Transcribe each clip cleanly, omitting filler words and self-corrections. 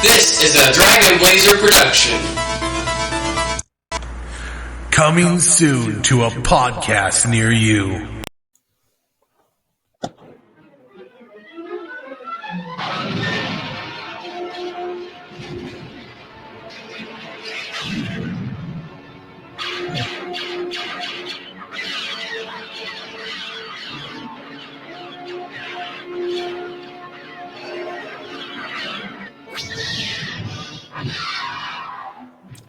This is a Dragon Blazer production. Coming soon to a podcast near you.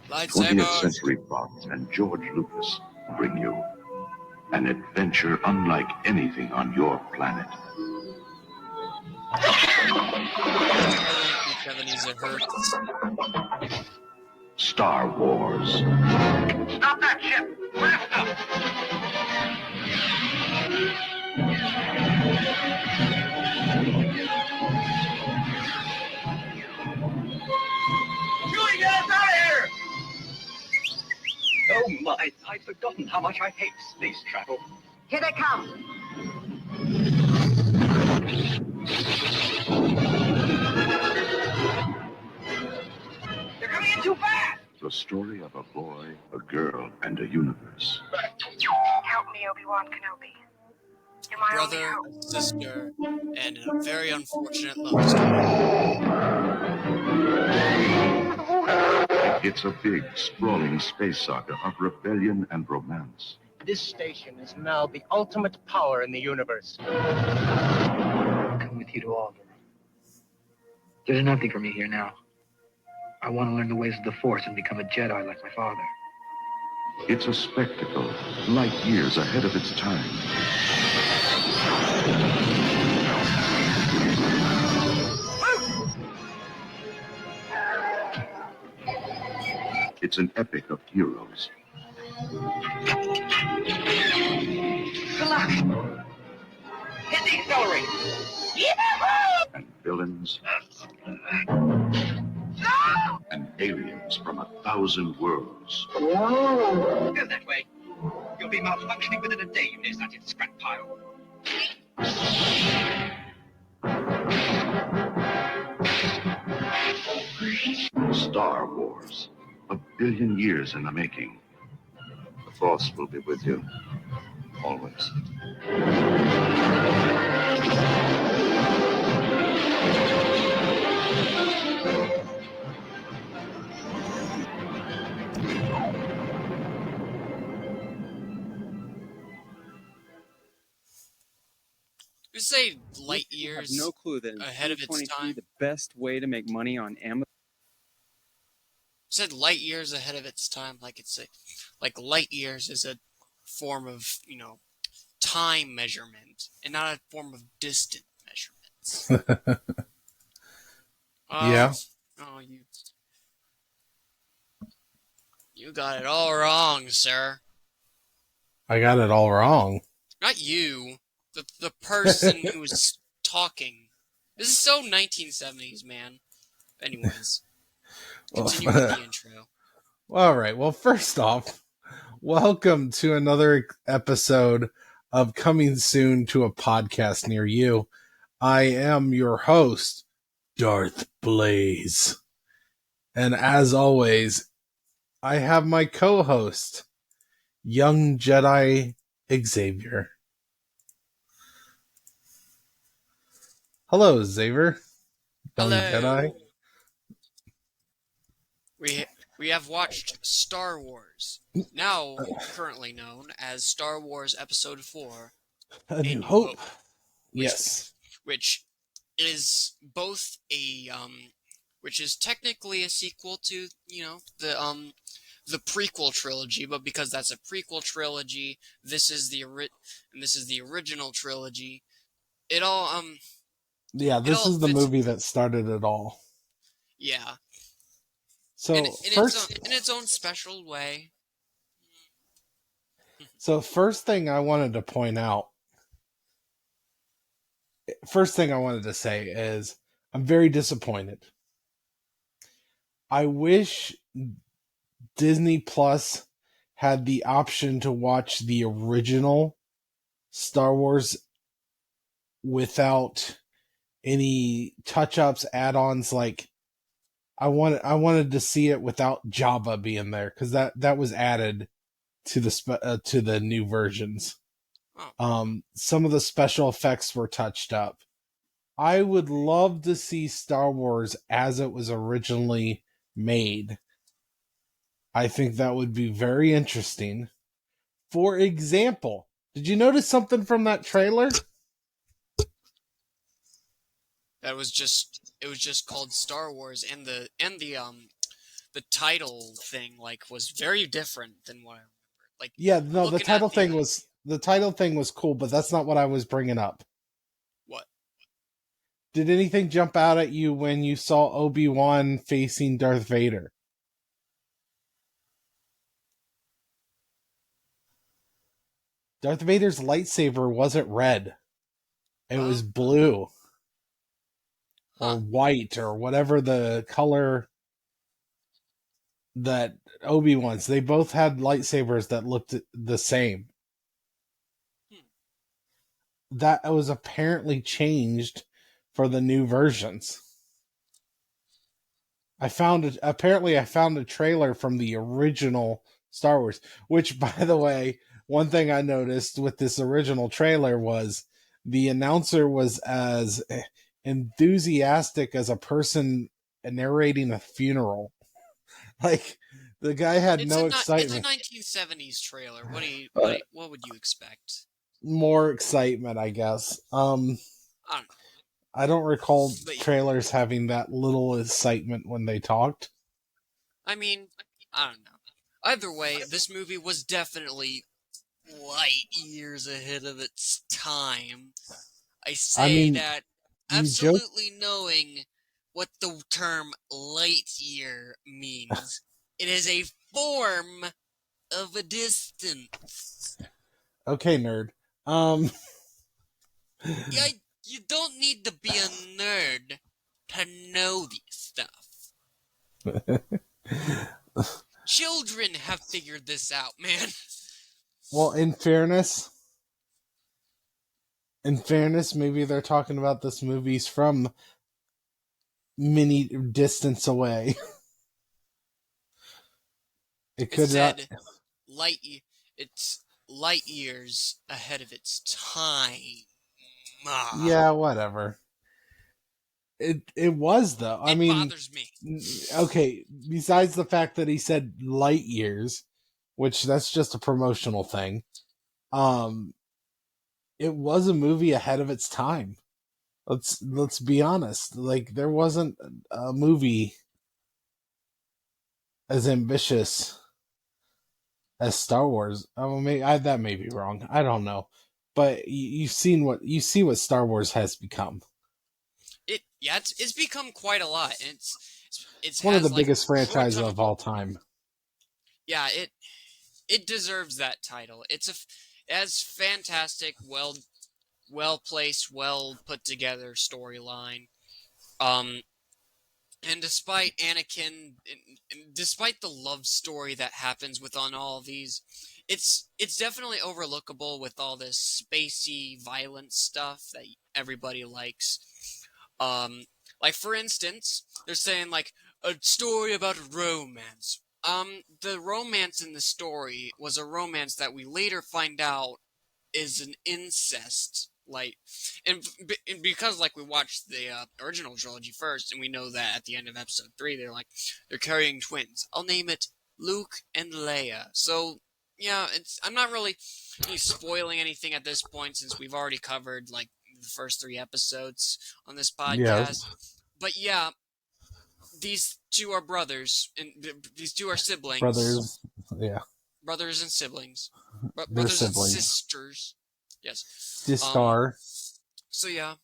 Lightsaber. 20th Century Fox and George Lucas bring you an adventure unlike anything on your planet. Star Wars. Stop that ship! Blast up! Julie, get us out of here! Oh my, I'd forgotten how much I hate space travel. Here they come. They're coming in too fast! The story of a boy, a girl, and a universe. Help me, Obi-Wan Kenobi. You're my Brother, only hope. sister, and a very unfortunate love story. It's a big, sprawling space saga of rebellion and romance. This station is now the ultimate power in the universe. Come with you to Alderaan. There's nothing for me here now. I want to learn the ways of the Force and become a Jedi like my father. It's a spectacle, light years ahead of its time. It's an epic of heroes. Come on! Hit the accelerator! And villains. No! And aliens from 1,000 worlds. Go that way. You'll be malfunctioning within a day, you nearsighted scrap pile. Star Wars. 1 billion years in the making. The Force will be with you. Always. You say light years I have no clue that in ahead of its 2023 time. the best way to make money on Amazon. Said light years ahead of its time, like light years is a form of, time measurement and not a form of distant measurements. Yeah. Oh, you got it all wrong, sir. I got it all wrong. Not you. The person who's talking. This is so 1970s, man. Anyways, continue with the intro. All right. Well, first off, welcome to another episode of Coming Soon to a Podcast Near You. I am your host, Darth Blaze. And as always, I have my co-host, Young Jedi Xavier. Hello, Xavier. Young Hello. Jedi. We have watched Star Wars, now currently known as Star Wars Episode 4, A New Hope. which- Yes. which is both which is technically a sequel to, the prequel trilogy, but because that's a prequel trilogy, this is the original trilogy. It all, Yeah, this all is the fits- movie that started it all. yeah. So in first, its own special way. first thing I wanted to point out, first thing I wanted to say is I'm very disappointed. I wish Disney Plus had the option to watch the original Star Wars without any touch-ups, add-ons like I wanted to see it without Java being there because that was added to the new versions. Oh. Some of the special effects were touched up. I would love to see Star Wars as it was originally made. I think that would be very interesting. For example, did you notice something from that trailer? It was just called Star Wars, and the title thing was very different than what I remember. Like, Yeah, no, looking at the title thing was cool, but that's not what I was bringing up. what? Did anything jump out at you when you saw Obi-Wan facing Darth Vader? Darth Vader's lightsaber wasn't red. It was blue. Or white, or whatever the color that Obi-Wan's. They both had lightsabers that looked the same. That was apparently changed for the new versions. Apparently I found a trailer from the original Star Wars, which, by the way, one thing I noticed with this original trailer was the announcer was as enthusiastic as a person narrating a funeral. Like, the guy had no excitement. It's a 1970s trailer. What would you expect? More excitement, I guess. I don't know. I don't recall trailers having that little excitement when they talked. I mean, I don't know. Either way, this movie was definitely light years ahead of its time. I say that absolutely knowing what the term light year means. It is a form of a distance. Okay, nerd. Yeah, you don't need to be a nerd to know this stuff. Children have figured this out, man. Well, in fairness, maybe they're talking about this movie's from many distance away. It could said not. It's light years ahead of its time. Yeah, whatever. It was though. I mean, bothers me. Okay, besides the fact that he said light years, which that's just a promotional thing. It was a movie ahead of its time. Let's be honest. Like, there wasn't a movie as ambitious as Star Wars. That may be wrong. I don't know, but you see what Star Wars has become. It's become quite a lot. It's one of the biggest franchises of all time. Yeah, it deserves that title. It has fantastic, well placed, well put together storyline. And despite Anakin, despite the love story that happens within all of these, it's definitely overlookable with all this spacey, violent stuff that everybody likes. Like, for instance, they're saying, a story about romance. The romance in the story was a romance that we later find out is an incest. And because, we watched the original trilogy first, and we know that at the end of episode 3, they're carrying twins. I'll name it Luke and Leia. So, yeah, I'm not really spoiling anything at this point, since we've already covered, the first 3 episodes on this podcast. Yeah. But yeah, these two are brothers, and these two are siblings. Brothers, yeah. Brothers and siblings. Brothers and sisters. Yes. Sister. So yeah.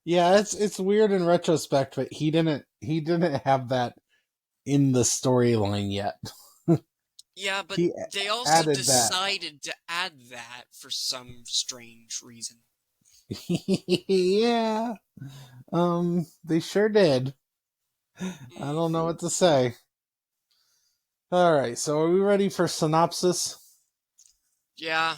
Yeah, it's weird in retrospect, but he didn't have that in the storyline yet. Yeah, but they also decided to add that for some strange reason. Yeah. They sure did. I don't know what to say. Alright, so are we ready for synopsis? Yeah.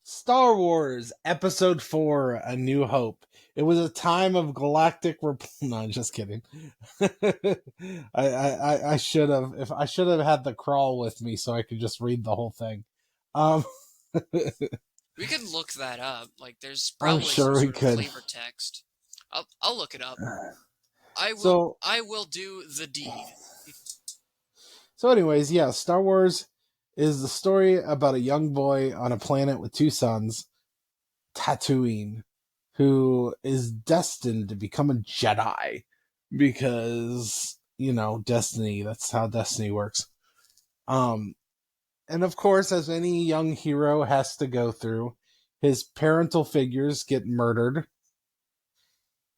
Star Wars Episode 4, A New Hope It was a time of galactic. No, I'm just kidding. I should have. If I should have had the crawl with me, so I could just read the whole thing. Um, We could look that up. Like, there's I'm probably sure some we sort of could. flavor text. I'll look it up. I So- will do the deed. So, anyways, yeah, Star Wars is the story about a young boy on a planet with two suns, Tatooine, who is destined to become a Jedi because, destiny. That's how destiny works. And of course, as any young hero has to go through, his parental figures get murdered.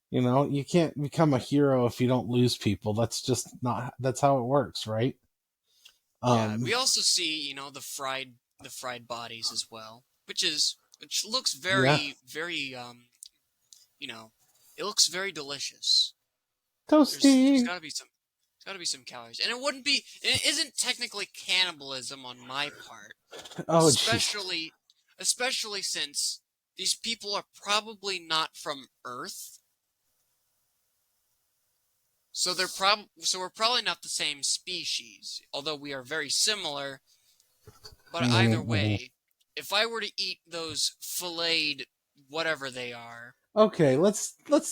You can't become a hero if you don't lose people. That's just not, that's how it works, right? Yeah, we also see, the fried bodies as well, which looks very, very, it looks very delicious. Toasty. There's gotta be some calories, and it isn't technically cannibalism on my part, Oh, especially since these people are probably not from Earth. So we're probably not the same species, although we are very similar. But either way, if I were to eat those filleted whatever they are, okay, let's drop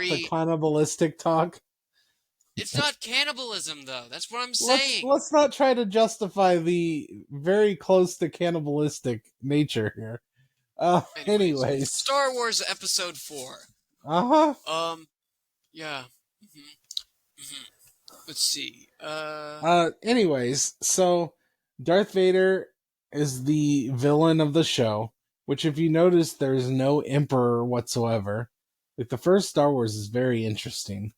the cannibalistic talk. It's not cannibalism though. That's what I'm saying. Let's not try to justify the very close to cannibalistic nature here. Anyways. Star Wars Episode 4. Uh-huh. Yeah. Let's see. Anyways, so Darth Vader is the villain of the show, which if you notice, there's no emperor whatsoever. Like, the first Star Wars is very interesting.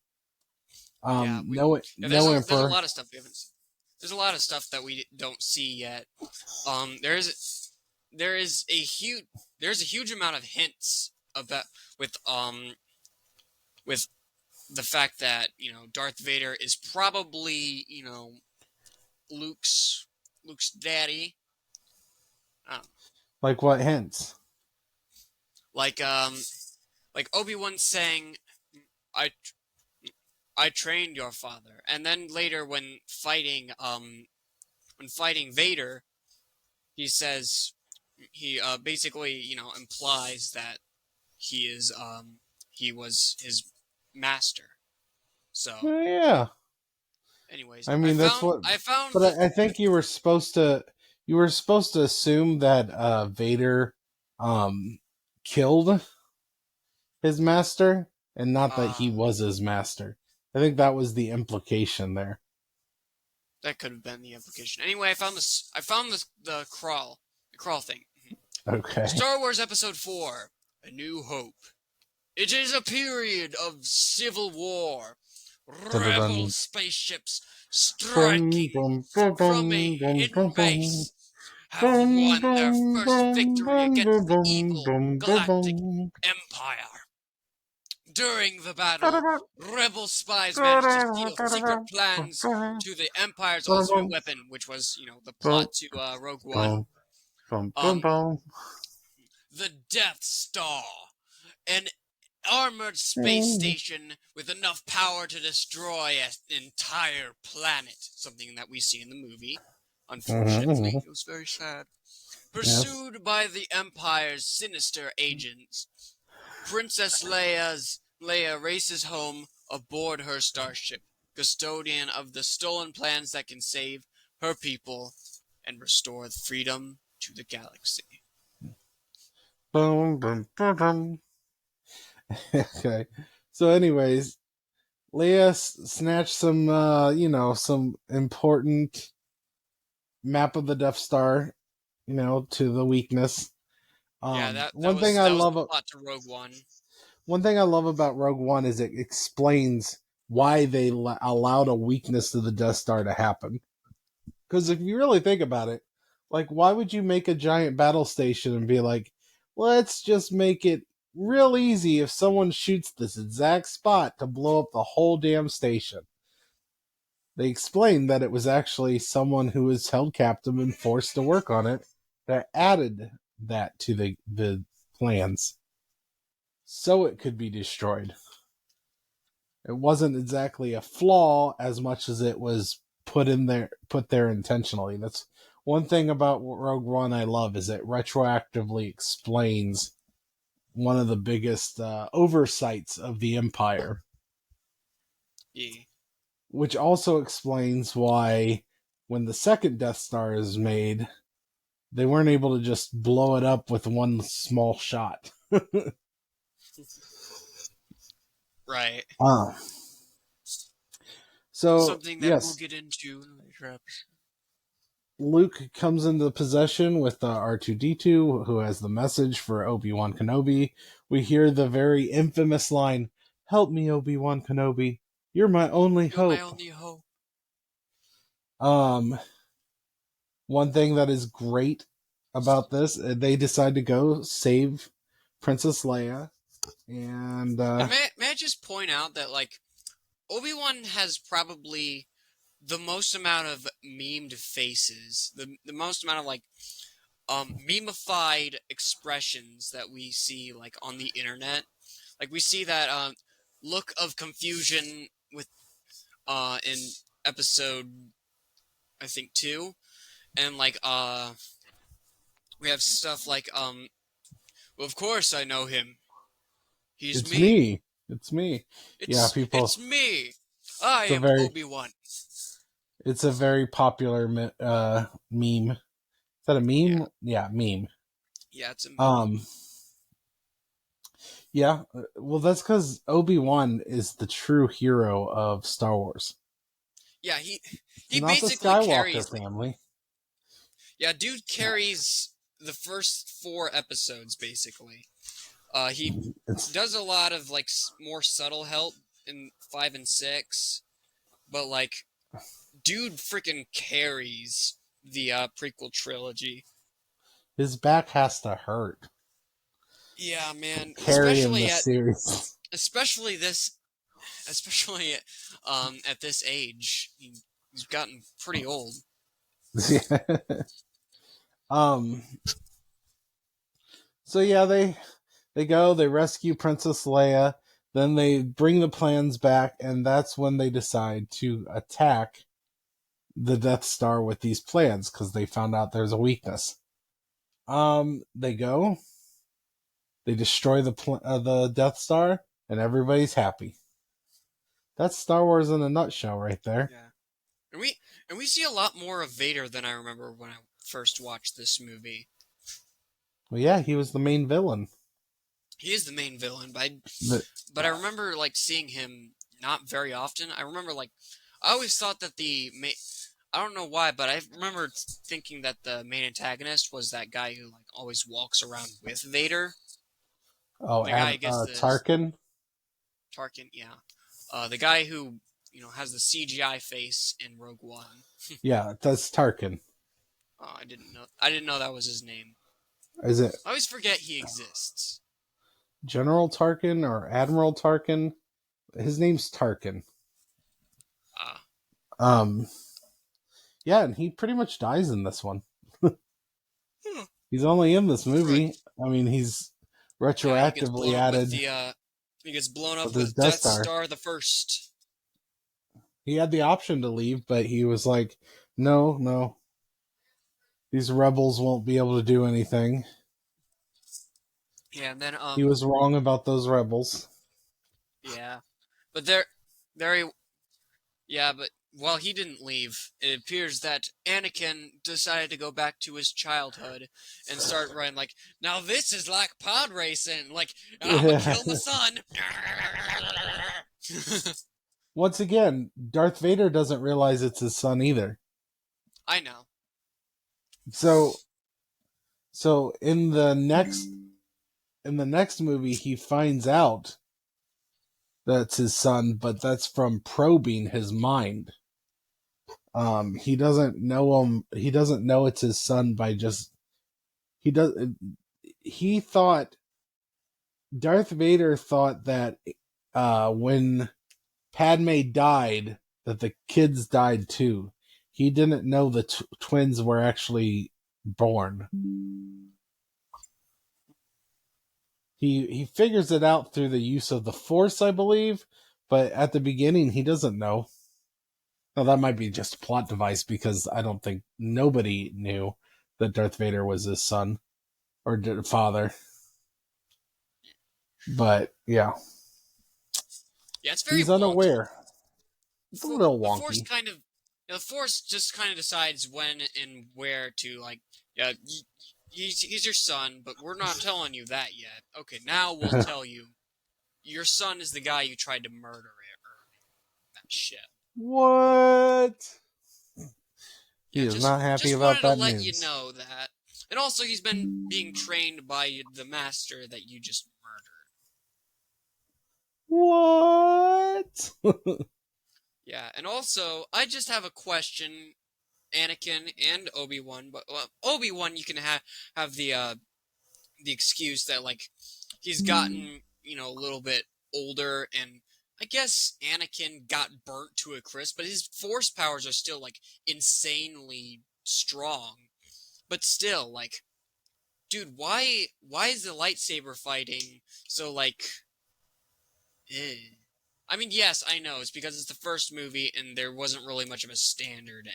No emperor. There's a lot of stuff we haven't seen. There's a lot of stuff that we don't see yet. There's a huge amount of hints about with the fact that, Darth Vader is probably, Luke's daddy. Like what hints? Like Obi-Wan saying, I trained your father. And then later when fighting Vader, he says, he basically, implies that he was his master. So yeah. Anyways, I mean, I think you were supposed to assume that Vader killed his master and not that he was his master. I think that was the implication there. That could have been the implication. Anyway, I found the crawl thing. Okay. Star Wars Episode 4: A New Hope. It is a period of civil war. Rebel spaceships striking from a hidden base have won their first victory against the evil Galactic Empire. During the battle, rebel spies managed to steal secret plans to the Empire's ultimate weapon, which was, the plot to Rogue One. The Death Star, an armored space station with enough power to destroy an entire planet, something that we see in the movie. Unfortunately, it was very sad. Pursued by the Empire's sinister agents, Princess Leia races home aboard her starship, custodian of the stolen plans that can save her people and restore freedom to the galaxy. Okay. So anyways, Leia snatched some, some important map of the Death Star, to the weakness. One thing I love about Rogue One is it explains why they allowed a weakness to the Death Star to happen. Because if you really think about it, like, why would you make a giant battle station and be like, let's just make it real easy if someone shoots this exact spot to blow up the whole damn station? They explained that it was actually someone who was held captive and forced to work on it that added that to the plans. so it could be destroyed. It wasn't exactly a flaw as much as it was put there intentionally. That's one thing about Rogue One I love, is it retroactively explains one of the biggest oversights of the Empire. Yeah. Which also explains why when the second Death Star is made, they weren't able to just blow it up with one small shot. Right. So, something that we'll yes, get into in a later episode. Luke comes into possession with R2-D2, who has the message for Obi-Wan Kenobi. We hear the very infamous line, "Help me, Obi-Wan Kenobi. You're my only You're my hope." only hope. One thing that is great about this, they decide to go save Princess Leia. And may I just point out that, like, Obi-Wan has probably the most amount of memed faces, the most amount of, like, memeified expressions that we see, like, on the internet. Like, we see that look of confusion with in episode, I think, 2, and, like, we have stuff like well, of course I know him. He's it's me. It's me. Yeah, people. It's me. I It's a am very. Obi-Wan. It's a very popular meme. Is that a meme? Yeah, meme. Yeah, it's a meme. Yeah. Well, that's because Obi-Wan is the true hero of Star Wars. Yeah, he Not the basically Skywalker carries. family. Yeah, dude carries the first 4 episodes basically. He does a lot of, like, more subtle help in 5 and 6, but, like, dude freaking carries the prequel trilogy. His back has to hurt. Yeah, man. Carrying the series. Especially at this age. He's gotten pretty old. Yeah. So yeah, they go, they rescue Princess Leia, then they bring the plans back, and that's when they decide to attack the Death Star with these plans, because they found out there's a weakness. They go, they destroy the Death Star, and everybody's happy. That's Star Wars in a nutshell right there. Yeah. And we see a lot more of Vader than I remember when I first watched this movie. Well, yeah, he was the main villain. He is the main villain, but I remember, like, seeing him not very often. I remember, like, I always thought that I don't know why, but I remember thinking that the main antagonist was that guy who, like, always walks around with Vader. Oh, Tarkin? Tarkin, yeah. The guy who, has the CGI face in Rogue One. Yeah, that's Tarkin. Oh, I didn't know that was his name. Is it? I always forget he exists. General Tarkin or Admiral Tarkin? His name's Tarkin. Yeah, and he pretty much dies in this one. He's only in this movie. Right. I mean, he's retroactively added. He gets blown up with Death Star the First. He had the option to leave, but he was like, no. These rebels won't be able to do anything. Yeah, and then he was wrong about those rebels. Yeah, but but while he didn't leave, it appears that Anakin decided to go back to his childhood and start running like, now this is like pod racing, like, I'm gonna kill my son. Once again, Darth Vader doesn't realize it's his son either. I know. So in the next movie, he finds out that's his son, but that's from probing his mind. He doesn't know him. He doesn't know it's his son by just. He thought. Darth Vader thought that when Padme died, that the kids died too. He didn't know the twins were actually born. he figures it out through the use of the Force, I believe, but at the beginning he doesn't know. Now that might be just a plot device because I don't think nobody knew that Darth Vader was his son or father. But yeah, Yeah, it's very he's wonky. unaware. It's a little The Force wonky. kind of, the Force just kind of decides when and where to, like, yeah, he's your son, but we're not telling you that yet. Okay, now we'll tell you. Your son is the guy you tried to murder earlier. That shit. What? He Yeah, is not happy just about wanted to that let news. you know that. And also, he's been being trained by the master that you just murdered. What? Yeah, and also, I just have a question, Anakin and Obi-Wan. But Obi-Wan, you can have the excuse that, like, he's gotten, a little bit older, and I guess Anakin got burnt to a crisp, but his Force powers are still, like, insanely strong. But still, like, dude, why is the lightsaber fighting so, like, eh? I mean, yes, I know, it's because it's the first movie and there wasn't really much of a standard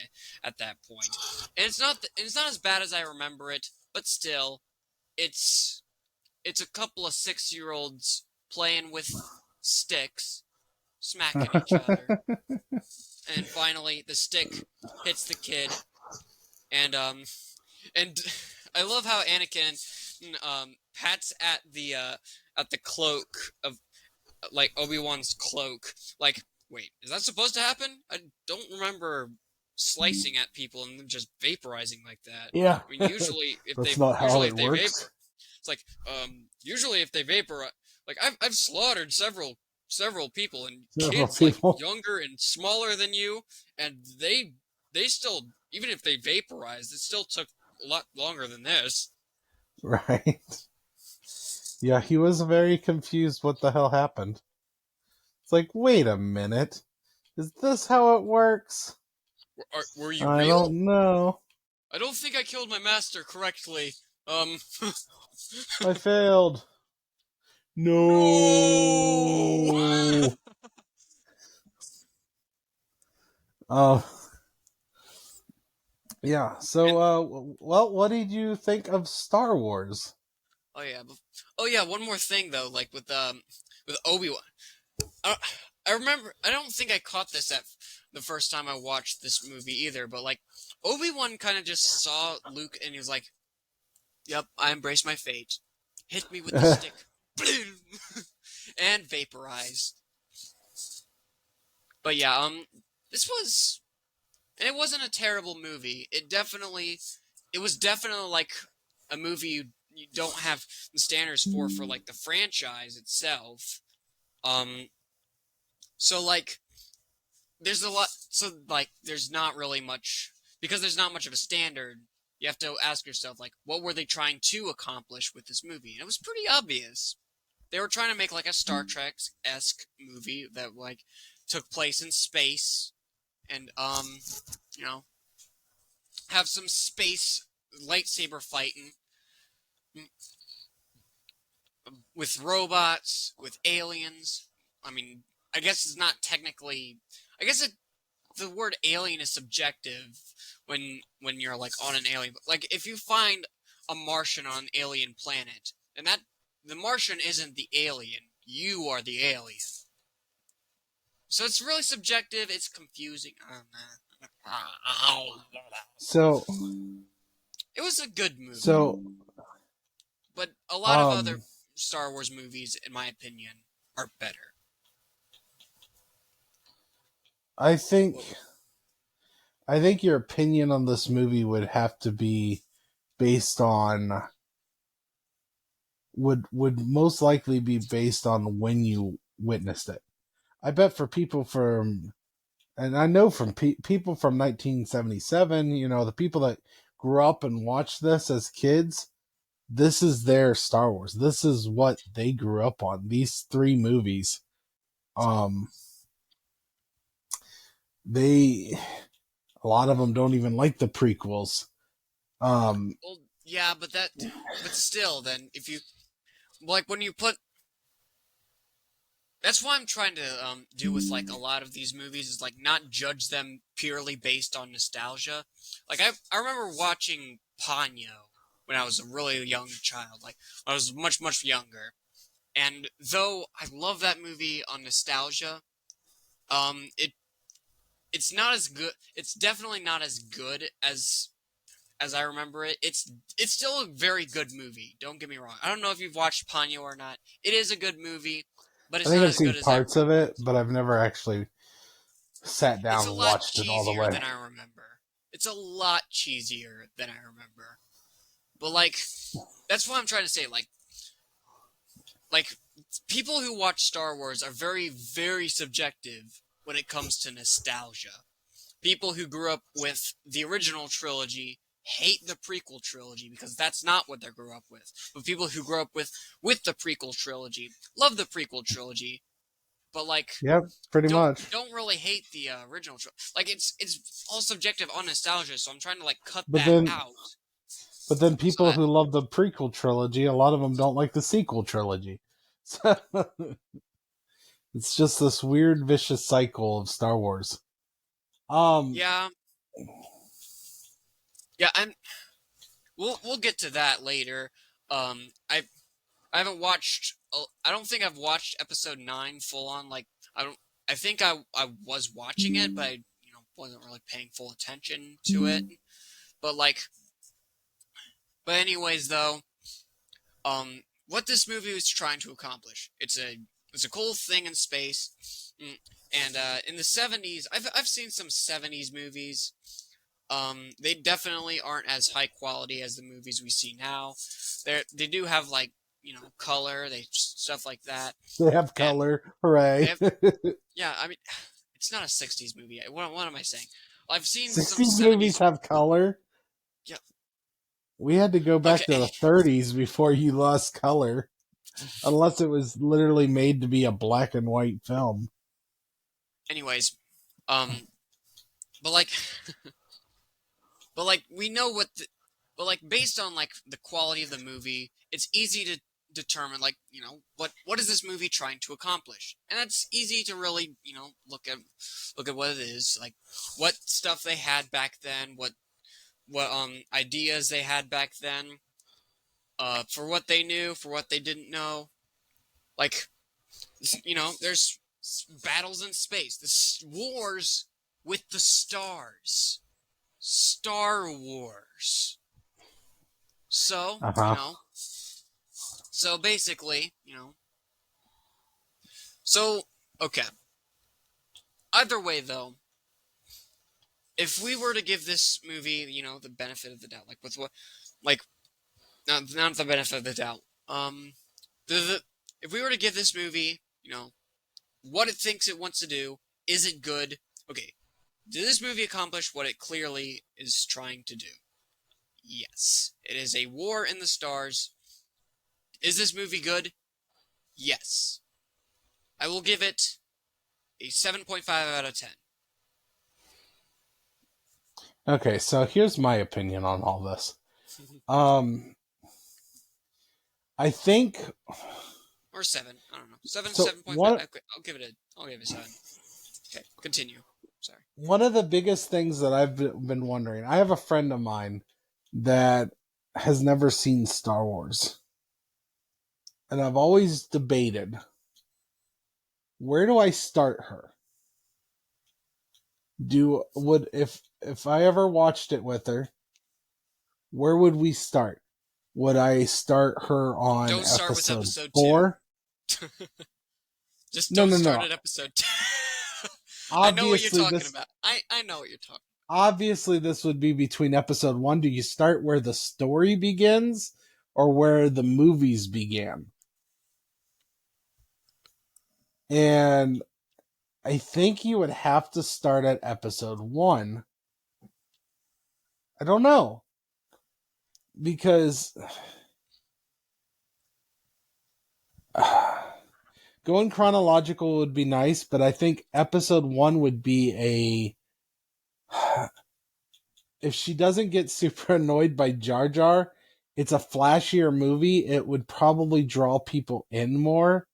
at that point. And it's not as bad as I remember it, but still, it's a couple of 6-year-olds playing with sticks, smacking each other. And finally the stick hits the kid, and I love how Anakin pats at the cloak of, like, Obi-Wan's cloak. Like, wait, is that supposed to happen? I don't remember slicing at people and then just vaporizing like that. Yeah. I mean, usually if That's not how it works. it's like, usually if they vaporize, like, I've slaughtered several people, and kids like younger and smaller than you, and they still, even if they vaporized, it still took a lot longer than this. Right. Yeah, he was very confused what the hell happened. It's like, wait a minute. Is this how it works? Were you I real? don't know. I don't think I killed my master correctly. I failed. No. Yeah. So, well, what did you think of Star Wars? Oh yeah. One more thing though, like with Obi-Wan. I remember. I don't think I caught this at the first time I watched this movie either. But, like, Obi-Wan kind of just saw Luke and he was like, "Yep, I embrace my fate. Hit me with the stick, and vaporize." But yeah, it wasn't a terrible movie. It was definitely like a movie you don't have the standards for like the franchise itself. So, like, there's a lot. So, like, there's not really much, because there's not much of a standard. You have to ask yourself, like, what were they trying to accomplish with this movie? And it was pretty obvious. They were trying to make, like, a Star Trek-esque movie that, like, took place in space, and have some space lightsaber fighting with robots, with aliens. I mean, I guess it's not technically. I guess the word alien is subjective when you're, like, on an alien. Like, if you find a Martian on an alien planet, and that the Martian isn't the alien, you are the alien. So it's really subjective. It's confusing. So it was a good movie. So, but a lot of other Star Wars movies, in my opinion, are better. I think your opinion on this movie would have to be based on would most likely be based on when you witnessed it. I bet for people from, and I know from people from 1977, the people that grew up and watched this as kids, this is their Star Wars. This is what they grew up on. These three movies. A lot of them don't even like the prequels. Well, yeah, but still, then, if you, like when you put. That's what I'm trying to do with like a lot of these movies is like not judge them purely based on nostalgia. Like I remember watching Ponyo when I was a really young child. Like I was much younger, and though I love that movie on nostalgia, it's not as good. It's definitely not as good as I remember it. It's still a very good movie. Don't get me wrong. I don't know if you've watched Ponyo or not. It is a good movie, but I it's think not I've as seen good as parts of everyone it, else. but I've never actually sat It's down a and lot watched it all the cheesier way. than I remember. It's a lot cheesier than I remember. But like, that's what I'm trying to say. Like people who watch Star Wars are very subjective when it comes to nostalgia. People who grew up with the original trilogy hate the prequel trilogy because that's not what they grew up with. But people who grew up with the prequel trilogy love the prequel trilogy. But like, Yep, pretty much. don't really hate the original trilogy. Like it's all subjective on nostalgia. So I'm trying to like cut But that then, out. but then So people that who love the prequel trilogy, a lot of them don't like the sequel trilogy. So it's just this weird, vicious cycle of Star Wars. yeah, yeah, and we'll get to that later. I haven't watched. I don't think I've watched episode 9 full on. Like I don't. I think I was watching it, but I wasn't really paying full attention to it. But like, but anyways, though, what this movie was trying to accomplish. It's a cool thing in space, and in the 70s, I've seen some 70s movies. They definitely aren't as high quality as the movies we see now. They do have like color, they stuff like that, they have and color. they Hooray. have yeah. I mean, it's not a 60s movie. What am I saying? I've seen some 60s movies 70s. have color? Yeah. We had to go back to Okay. the 30s before you lost color. Unless it was literally made to be a black and white film. Anyways, but like. But like we know but like based on like the quality of the movie, it's easy to determine like what is this movie trying to accomplish, and that's easy to really look at what it is, like what stuff they had back then, what ideas they had back then, for what they knew, for what they didn't know, like there's battles in space, the wars with the stars. Star Wars. So, Uh-huh. so basically, so, okay. Either way, though, if we were to give this movie, the benefit of the doubt, like, with what, like, not the benefit of the doubt, if we were to give this movie, what it thinks it wants to do, is it good? Okay, did this movie accomplish what it clearly is trying to do? Yes. It is a war in the stars. Is this movie good? Yes. I will give it a 7.5 out of 10. Okay, so here's my opinion on all this. I think Or 7. I don't know. 7, so 7.5. I'll give it a 7. Okay, continue. Sorry. one of the biggest things that I've been wondering, I have a friend of mine that has never seen Star Wars. And I've always debated, where do I start her? If I ever watched it with her, where would we start? Would I start her on Don't start with episode episode 4? 2. Just don't No. start at episode 2. I know what you're talking about. I know what you're talking about. Obviously, this would be between episode 1. Do you start where the story begins or where the movies began? And I think you would have to start at episode 1. I don't know. Because going chronological would be nice, but I think episode 1 would be if she doesn't get super annoyed by Jar Jar, it's a flashier movie, it would probably draw people in more.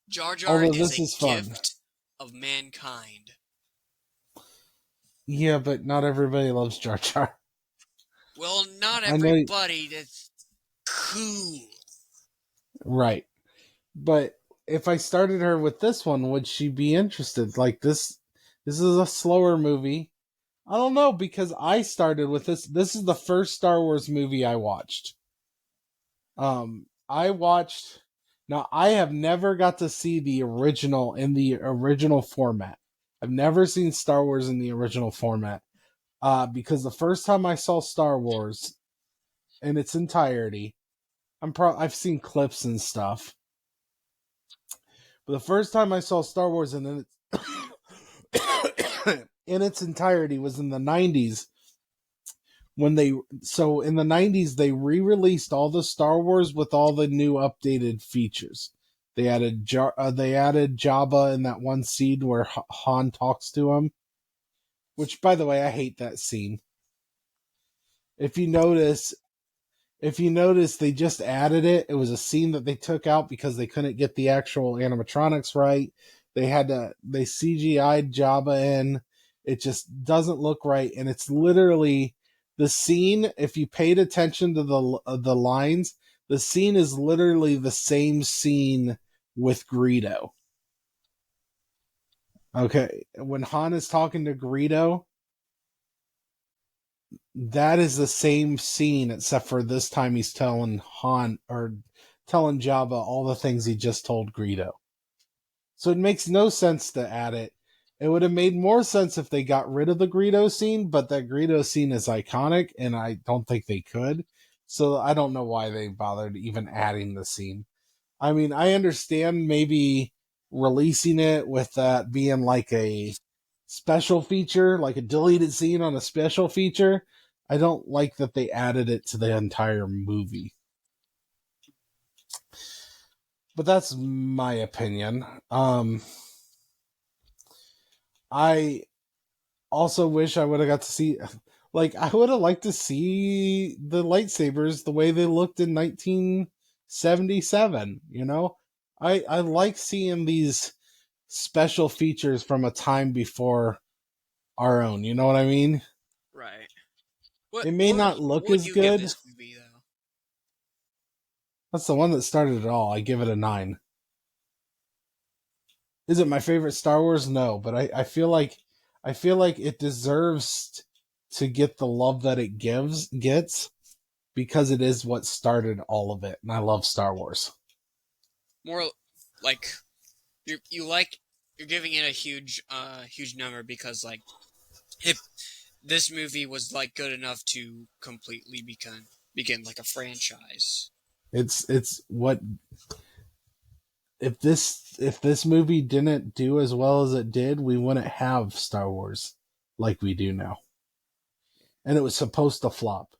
Jar Jar Although is this a is fun. gift of mankind. Yeah, but not everybody loves Jar Jar. Well, not I know, everybody that's cool. right. But if I started her with this one, would she be interested? Like this is a slower movie. I don't know, because I started with this. This is the first Star Wars movie I watched. I watched. Now I have never got to see the original in the original format. I've never seen Star Wars in the original format. Because the first time I saw Star Wars in its entirety, I've seen clips and stuff. But the first time I saw Star Wars in its entirety was in the 90s, when in the 90s they re-released all the Star Wars with all the new updated features. They added Jabba in that one scene where Han talks to him, which, by the way, I hate that scene. If you notice, they just added it. It was a scene that they took out because they couldn't get the actual animatronics right. They CGI'd Jabba in. It just doesn't look right, and it's literally the scene. If you paid attention to the lines, the scene is literally the same scene with Greedo. Okay, when Han is talking to Greedo, that is the same scene, except for this time he's telling Jabba all the things he just told Greedo. So it makes no sense to add it. It would have made more sense if they got rid of the Greedo scene, but that Greedo scene is iconic, and I don't think they could. So I don't know why they bothered even adding the scene. I mean, I understand maybe releasing it with that being like a special feature, like a deleted scene on a special feature. I don't like that they added it to the entire movie. But that's my opinion. I also wish I would have got to see, like, I would have liked to see the lightsabers the way they looked in 1977, you know? I like seeing these special features from a time before our own, you know what I mean? Right. It may not look what would as you give good. this movie, though? That's the one that started it all. I give it a 9. Is it my favorite Star Wars? No, but I feel like it deserves to get the love that it gets, because it is what started all of it, and I love Star Wars. More like you're giving it a huge number because, like, if this movie was like good enough to completely begin like a franchise. It's what if this movie didn't do as well as it did, we wouldn't have Star Wars like we do now. And it was supposed to flop.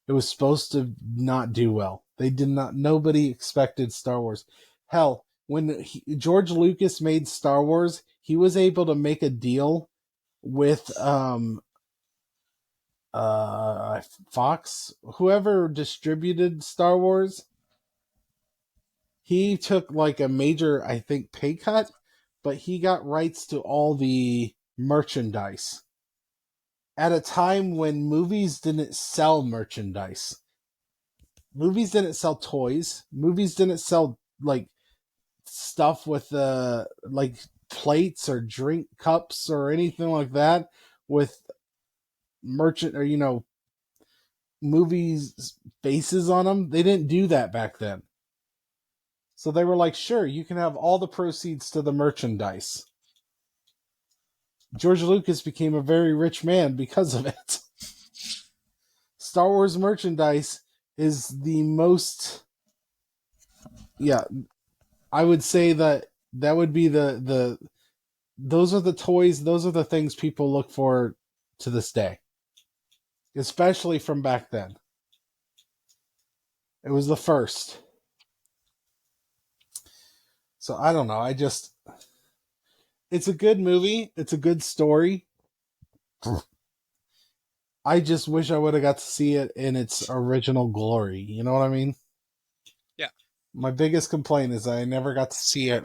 It was supposed to not do well. Nobody expected Star Wars. Hell, when George Lucas made Star Wars, he was able to make a deal with Fox, whoever distributed Star Wars. He took like a major, I think, pay cut, but he got rights to all the merchandise at a time when movies didn't sell merchandise. Movies didn't sell toys. Movies didn't sell like stuff with like plates or drink cups or anything like that with merchant or movies faces on them. They didn't do that back then. So they were like, sure, you can have all the proceeds to the merchandise. George Lucas became a very rich man because of it. Star Wars merchandise is the most, yeah, I would say that would be those are the toys, those are the things people look for to this day. Especially from back then. It was the first. So I don't know, it's a good movie, it's a good story. I just wish I would have got to see it in its original glory. You know what I mean? Yeah. My biggest complaint is I never got to see it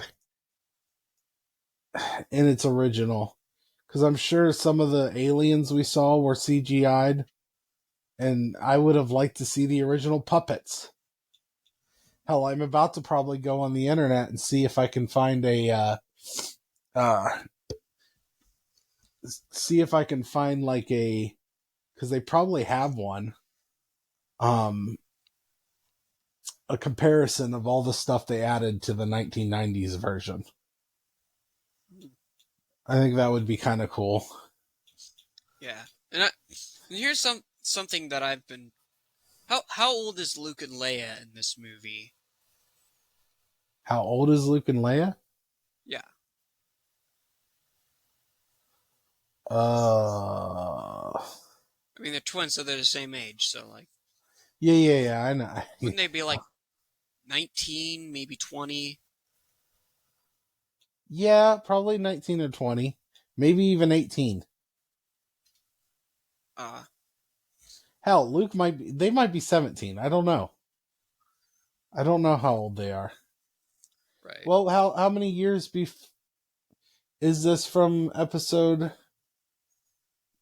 in its original. Because I'm sure some of the aliens we saw were CGI'd, and I would have liked to see the original puppets. Hell, I'm about to probably go on the internet and see if I can find like a, because they probably have one, a comparison of all the stuff they added to the 1990s version. I think that would be kind of cool. Yeah, and here's something that I've been. How old is Luke and Leia in this movie? How old is Luke and Leia? Yeah. I mean, they're twins, so they're the same age. So, like, yeah, I know. wouldn't they be like 19, maybe 20? Yeah, probably 19 or 20, maybe even 18. Hell, Luke they might be 17. I don't know. I don't know how old they are. Right. Well, how many years is this from episode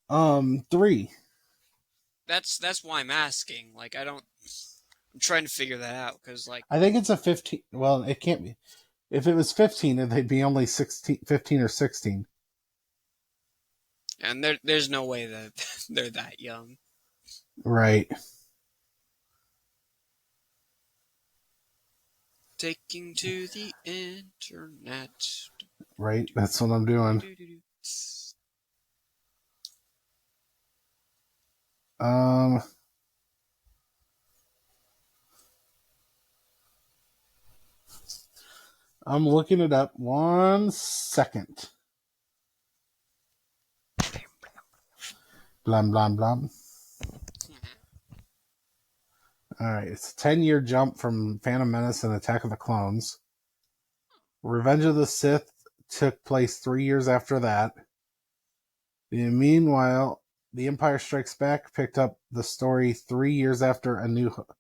3? That's why I'm asking. Like, I'm trying to figure that out because, like, I think it's a 15. Well, it can't be. If it was 15, then they'd be only 15 or 16. And there's no way that they're that young. Right. Taking to the internet. Right, that's what I'm doing. I'm looking it up. 1 second. Blam, blam, blam. Alright, it's a 10-year jump from Phantom Menace and Attack of the Clones. Revenge of the Sith took place 3 years after that. Meanwhile, The Empire Strikes Back picked up the story 3 years after A New Hope.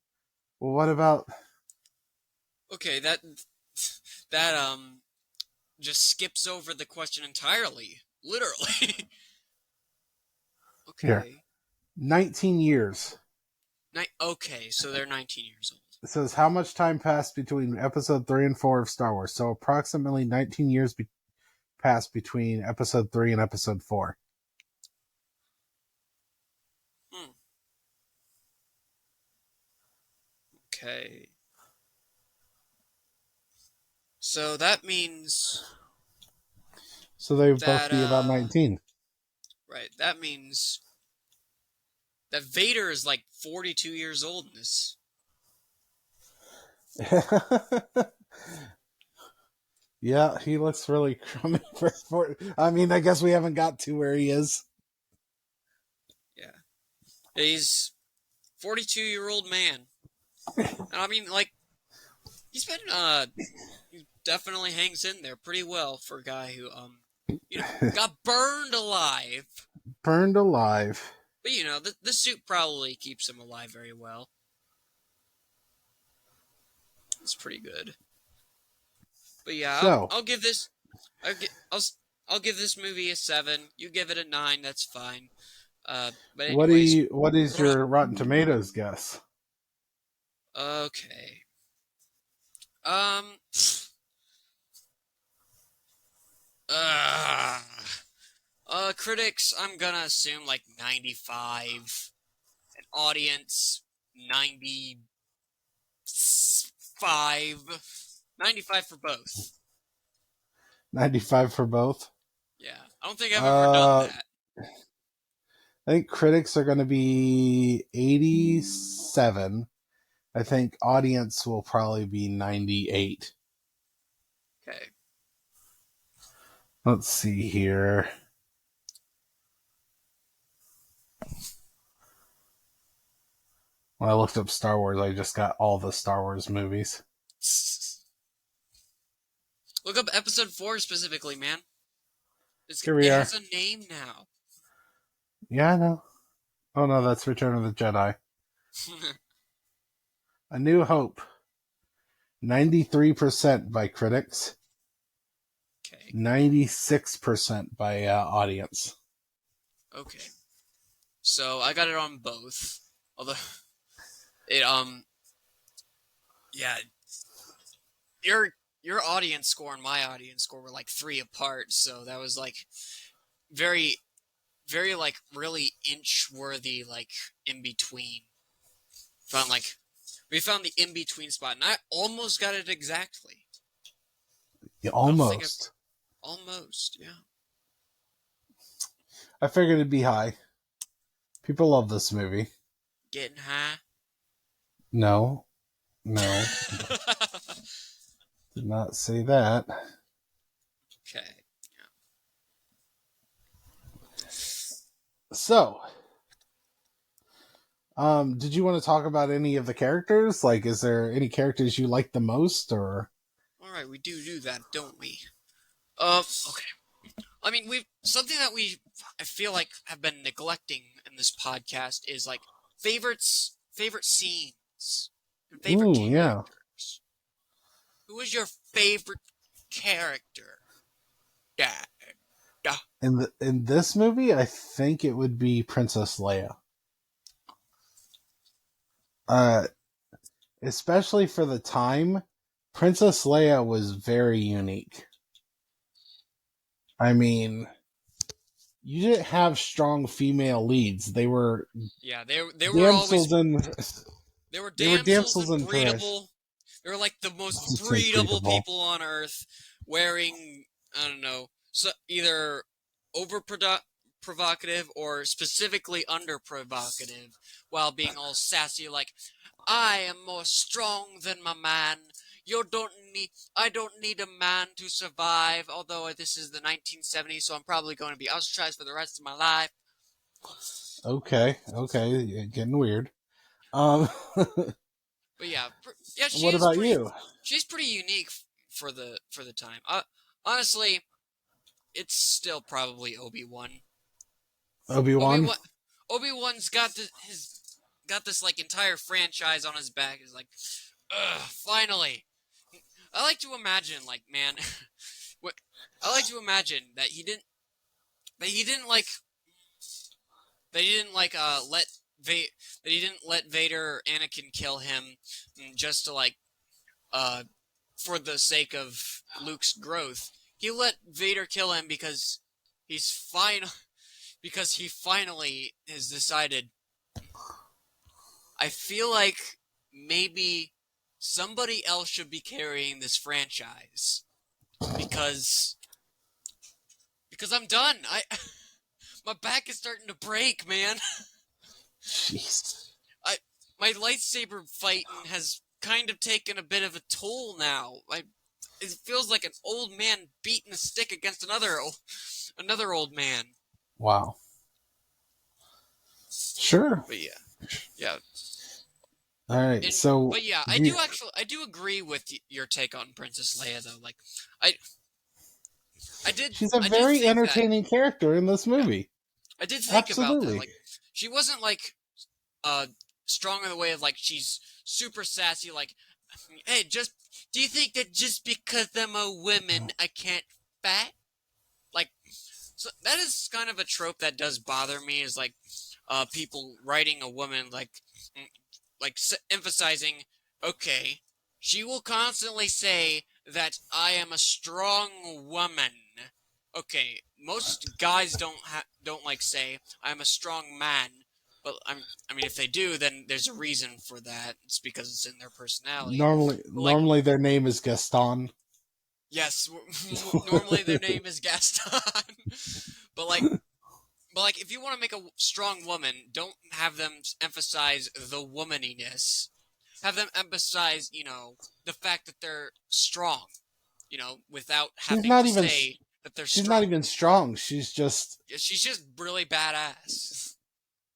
Well, what about... Okay, that just skips over the question entirely. Literally. Okay. Here. 19 years. Okay, so they're 19 years old. It says, how much time passed between episode 3 and 4 of Star Wars? So approximately 19 years passed between episode 3 and episode 4. Okay. So that means... So they would both be about 19. Right, that means that Vader is like 42 years old in this. Yeah, he looks really crummy for I mean, I guess we haven't got to where he is. Yeah. He's 42-year-old man. And I mean, like, he's been, he definitely hangs in there pretty well for a guy who, got burned alive. Burned alive. But, the suit probably keeps him alive very well. It's pretty good. But yeah, so, I'll give this, I'll give this movie a 7. You give it a 9, that's fine. But anyways, what is your Rotten Tomatoes guess? Okay. Critics, I'm gonna assume like 95. An audience, 95. 95 for both. 95 for both? Yeah. I don't think I've ever done that. I think critics are going to be 87. I think audience will probably be 98. Okay. Let's see here. When I looked up Star Wars, I just got all the Star Wars movies. Look up episode 4 specifically, man. Here we are. It has a name now. Yeah, I know. Oh no, that's Return of the Jedi. A New Hope. 93% by critics. Okay. 96% by audience. Okay. So I got it on both. Although it yeah, your audience score and my audience score were like 3 apart, so that was like very very like really inch worthy, like in between. We found the in between spot, and I almost got it exactly. Yeah, I don't think almost. almost, yeah. I figured it'd be high. People love this movie. Getting high. No. Did not say that. Okay. So, did you want to talk about any of the characters? Like, is there any characters you like the most, or? All right, we do that, don't we? Okay. I mean, something that I feel like have been neglecting in this podcast is like favorite scenes, and favorite Ooh, yeah. characters. Who is your favorite character? Dad. In this movie, I think it would be Princess Leia. Especially for the time, Princess Leia was very unique. I mean, you didn't have strong female leads. They were They were damsels always in they were damsels and trash. breedable. They were like the most Just say breedable breedable. people on Earth, wearing, I don't know, either provocative or specifically under provocative, while being all sassy like, I am more strong than my man. I don't need a man to survive, although this is the 1970s, so I'm probably going to be ostracized for the rest of my life. Okay, getting weird. But yeah, she what is about pretty. you? She's pretty unique for the time. Honestly, it's still probably Obi-Wan. Obi-Wan? Obi-Wan's got this like entire franchise on his back. He's like, ugh, finally. I like to imagine, like, man, I like to imagine that he didn't like let Vader or Anakin kill him just to like for the sake of Luke's growth. He let Vader kill him because he finally has decided, I feel like maybe somebody else should be carrying this franchise because I'm done. My back is starting to break, man. Jeez. My lightsaber fighting has kind of taken a bit of a toll now. It feels like an old man beating a stick against another old man. Wow. Sure. But yeah. All right. But yeah, I do agree with your take on Princess Leia, though. Like, she's a very entertaining character in this movie. I did think about that. Like, she wasn't like strong in the way of like she's super sassy. Like, hey, do you think that just because I'm a woman I can't fight? Like, so that is kind of a trope that does bother me. Is like people writing a woman like emphasizing, okay, she will constantly say that I am a strong woman. Okay, most guys don't like say I'm a strong man, but I mean if they do, then there's a reason for that. It's because it's in their personality. Normally their name is Gaston. Yes, normally their name is Gaston. But if you want to make a strong woman, don't have them emphasize the womaniness. Have them emphasize, the fact that they're strong, without having to say that they're strong. She's not even strong. She's just really badass.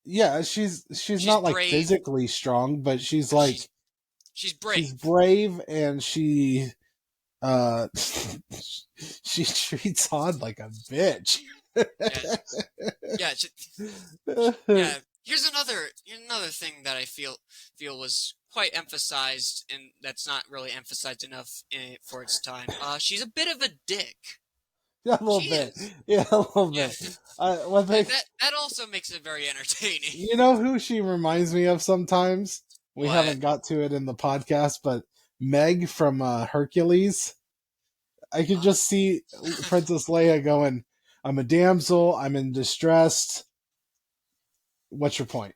Yeah, she's not like brave. Physically strong, but she's like she's brave. She's brave, and she she treats Han like a bitch. Yeah, Here's another thing that I feel was quite emphasized, and that's not really emphasized enough for its time. She's a bit of a dick. Yeah, a little She bit. is. Yeah, a little Yeah. bit. One thing, That also makes it very entertaining. you know who she reminds me of sometimes? We What? haven't got to it in the podcast, but Meg from Hercules. I could just see Princess Leia going, I'm a damsel, I'm in distress. What's your point?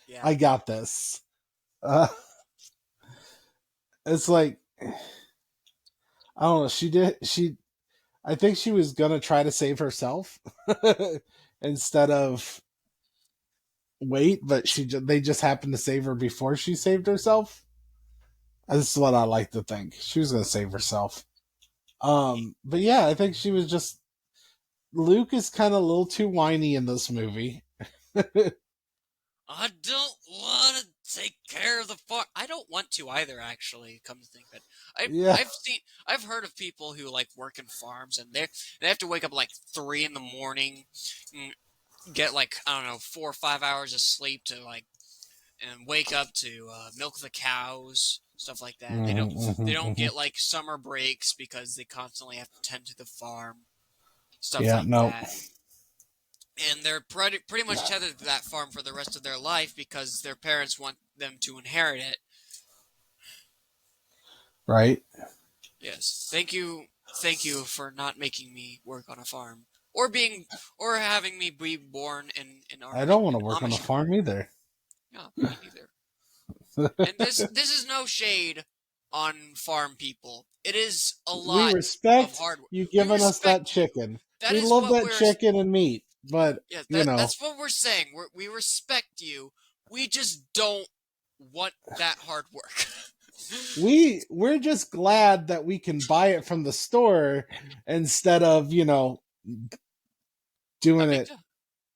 Yeah. I got this. It's like, I don't know, I think she was gonna try to save herself instead of wait, but they just happened to save her before she saved herself. This is what I like to think. She was gonna save herself. But yeah, I think she was just Luke is kind of a little too whiny in this movie. I don't want to take care of the farm. I don't want to either, actually. Come to think of it, Yeah. I've heard of people who like work in farms, and they have to wake up like 3 in the morning, and get like, I don't know, 4 or 5 hours of sleep to like, and wake up to milk the cows, stuff like that. They don't get like summer breaks because they constantly have to tend to the farm, stuff Yeah, like no. that. And they're pretty much tethered to that farm for the rest of their life because their parents want them to inherit it. Right. Yes. Thank you for not making me work on a farm. Or having me be born in I don't want to work on a farm either. No, me neither. And this is no shade on farm people. It is a lot We respect of hard work. you giving us that chicken. We love that chicken and meat, but yes, you know, that's what we're saying. We respect you. We just don't want that hard work. we're just glad that we can buy it from the store instead of, doing it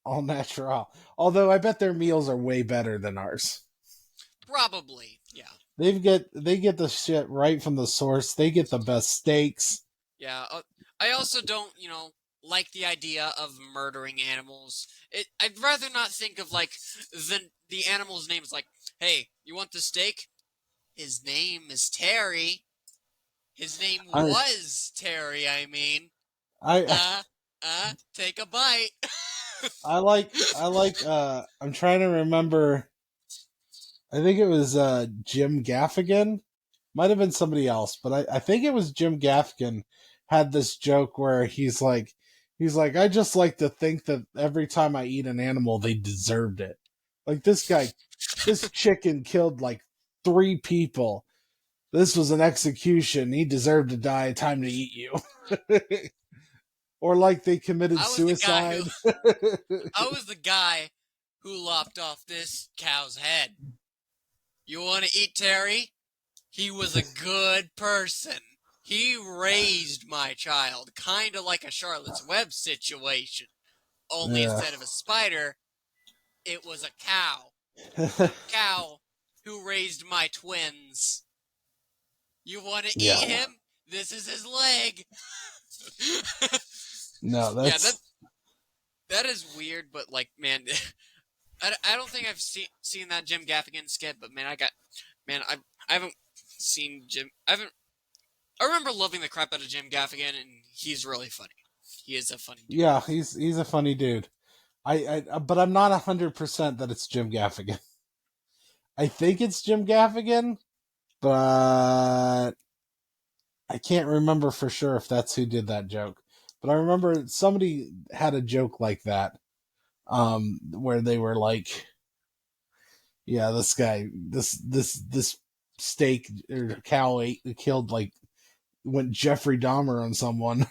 all natural. Although I bet their meals are way better than ours. Probably, yeah. They get the shit right from the source. They get the best steaks. Yeah, I also don't, like the idea of murdering animals. I'd rather not think of like the animal's name is like, hey, you want the steak? His name is Terry. His name was Terry. I mean, take a bite. I like. I'm trying to remember. I think it was Jim Gaffigan. Might have been somebody else, but I think it was Jim Gaffigan had this joke where he's like, I just like to think that every time I eat an animal, they deserved it. Like this chicken killed like 3 people. This was an execution. He deserved to die. Time to eat you. Or like they committed suicide. I was the guy who lopped off this cow's head. You want to eat Terry? He was a good person. He raised my child, kind of like a Charlotte's Web situation. Only instead of a spider, it was a cow. A cow who raised my twins. You want to eat him? This is his leg. No, that's... that is weird, but like, man, I don't think I've seen that Jim Gaffigan skit, but man, I haven't seen Jim. I remember loving the crap out of Jim Gaffigan, and he's really funny. He is a funny dude. Yeah, he's a funny dude. But I'm not 100% that it's Jim Gaffigan. I think it's Jim Gaffigan, but I can't remember for sure if that's who did that joke. But I remember somebody had a joke like that, where they were like, "Yeah, this guy, this steak or cow killed went Jeffrey Dahmer on someone."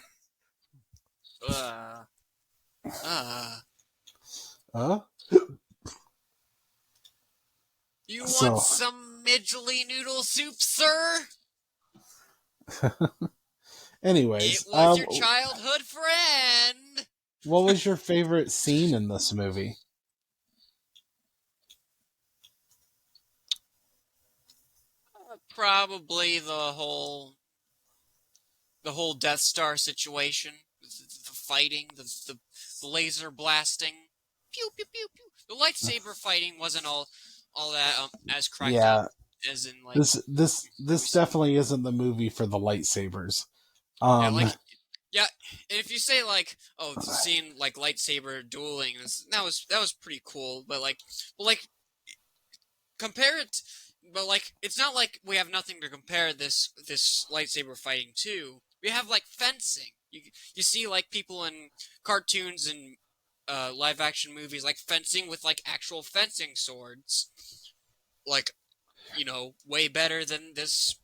You want some midgely noodle soup, sir? Anyways, it was your childhood friend. What was your favorite scene in this movie? Probably the whole Death Star situation, the fighting, the laser blasting. pew pew pew pew. The lightsaber fighting wasn't all that as cracked up Yeah, as in like this definitely isn't the movie for the lightsabers. yeah, Um, like yeah. And if you say like, oh, seeing like lightsaber dueling, that was pretty cool. But like compare it. But like, it's not like we have nothing to compare this lightsaber fighting to. We have like fencing. You see like people in cartoons and live action movies like fencing with like actual fencing swords. Like, way better than this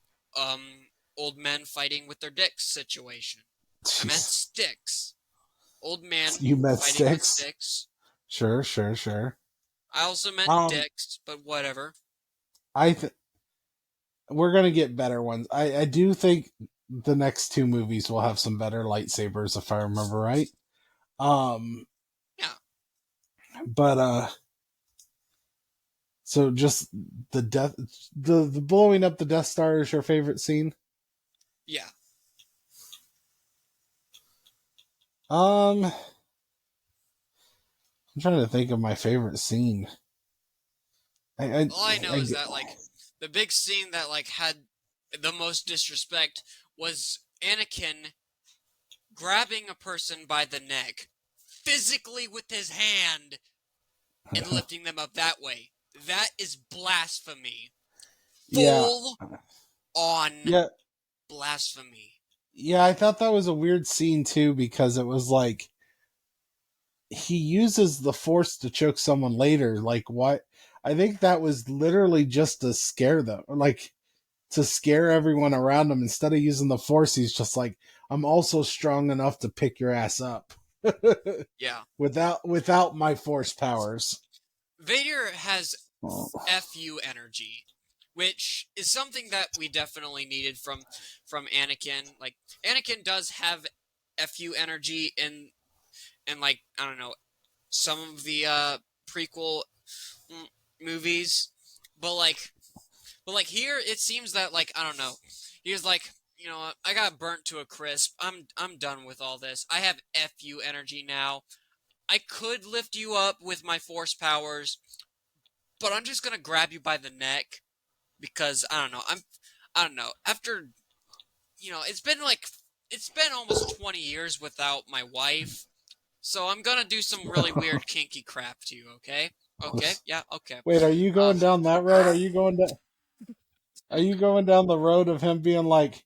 old men fighting with their dicks situation. I meant sticks. Old man you met fighting with sticks? sticks. Sure, sure, sure. I also meant dicks, but whatever. We're gonna get better ones. I do think the next two movies will have some better lightsabers, if I remember right. Yeah. But so just the blowing up the Death Star is your favorite scene? Yeah. I'm trying to think of my favorite scene. All I know is that like the big scene that like had the most disrespect was Anakin grabbing a person by the neck physically with his hand and lifting them up that way. That is blasphemy. Yeah. Full on Yeah. blasphemy. Yeah, I thought that was a weird scene too, because it was like he uses the Force to choke someone later. Like, what? I think that was literally just to scare them, like to scare everyone around him. Instead of using the Force, he's just like, I'm also strong enough to pick your ass up. Yeah. Without my Force powers. Vader has FU energy, which is something that we definitely needed from Anakin. Like, Anakin does have FU energy in like, I don't know, some of the prequel movies, but like here it seems that like, I don't know, he was like, I got burnt to a crisp. I'm done with all this. I have FU energy now. I could lift you up with my Force powers, but I'm just gonna grab you by the neck because I don't know. After it's been almost 20 years without my wife, so I'm gonna do some really weird kinky crap to you. Okay? Okay? Yeah. Okay. Wait, are you going down that road? Are you going down the road of him being like,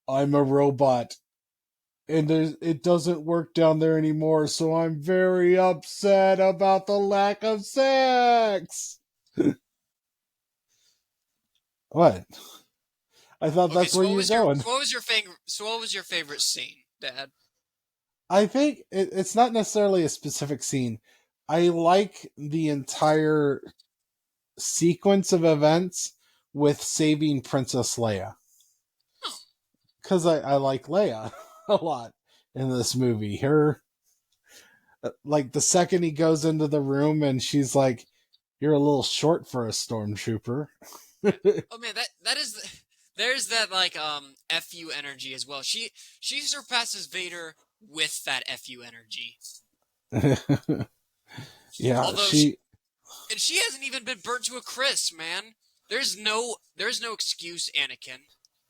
I'm a robot, and it doesn't work down there anymore, so I'm very upset about the lack of sex? What? I thought Okay. that's where you're going. What was your favorite? So what was your favorite scene, Dad? I think it's not necessarily a specific scene. I like the entire sequence of events with saving Princess Leia. Because I like Leia a lot in this movie. Her, like, the second he goes into the room and she's like, you're a little short for a stormtrooper. Oh man, there's that like FU energy as well. She surpasses Vader with that FU energy. Yeah, Although she hasn't even been burnt to a crisp, man. There's no excuse, Anakin.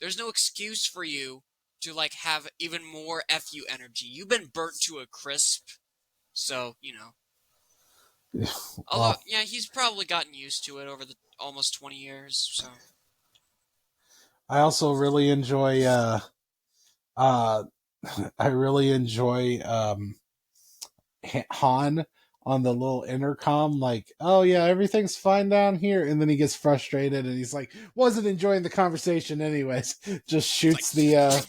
There's no excuse for you to like have even more FU energy. You've been burnt to a crisp, so Although, yeah, he's probably gotten used to it over the almost 20 years. So I also really enjoy. I really enjoy Han on the little intercom, like, oh yeah, everything's fine down here, and then he gets frustrated and he's like, wasn't enjoying the conversation anyways. Just shoots like, the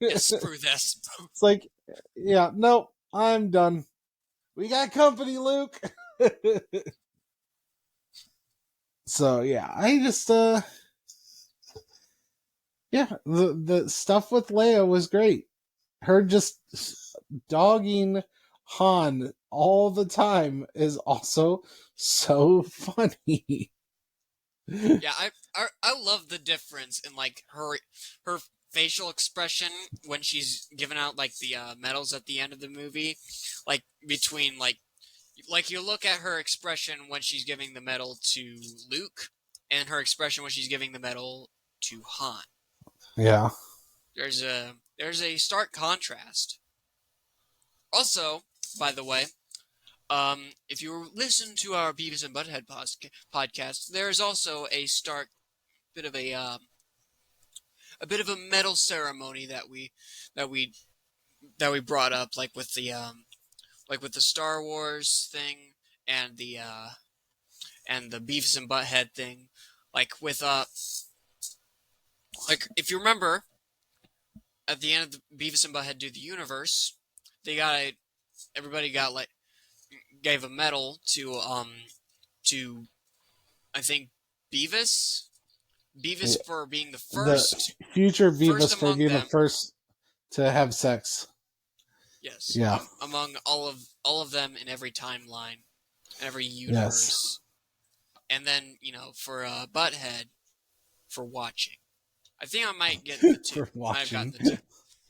yeah, screw this. It's like, yeah, nope, I'm done. We got company, Luke. So yeah, I just yeah, the stuff with Leia was great. Her just dogging Han all the time is also so funny. Yeah, I love the difference in like her facial expression when she's giving out like the medals at the end of the movie, like between like you look at her expression when she's giving the medal to Luke and her expression when she's giving the medal to Han. Yeah. There's a stark contrast. Also, by the way, if you listen to our Beavis and Butthead podcast, there is also a stark bit of a bit of a medal ceremony that we brought up, like with the Star Wars thing and the Beavis and Butthead thing, like with like if you remember at the end of the Beavis and Butthead Do the Universe, everybody gave a medal to I think Beavis Yeah. for being the first The future Beavis first for among being the them. first to have sex. Yes. Yeah. Among all of them in every timeline, every universe. Yes. And then, for Butthead for watching. I think I might get the two. For watching. I might have gotten the two.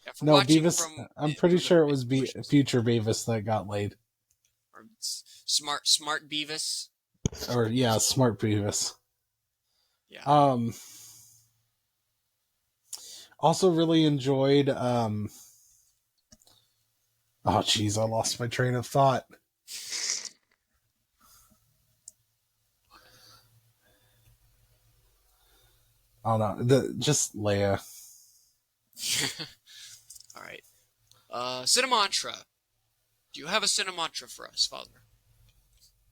Yeah, for No, watching Beavis. from I'm pretty from sure the it was bushes. future Beavis that got laid. Or smart Beavis. Or yeah, smart Beavis. Yeah. Also really enjoyed oh jeez, I lost my train of thought. Oh no, just Leia. All right. Cinemantra. Do you have a cinemantra for us, Father?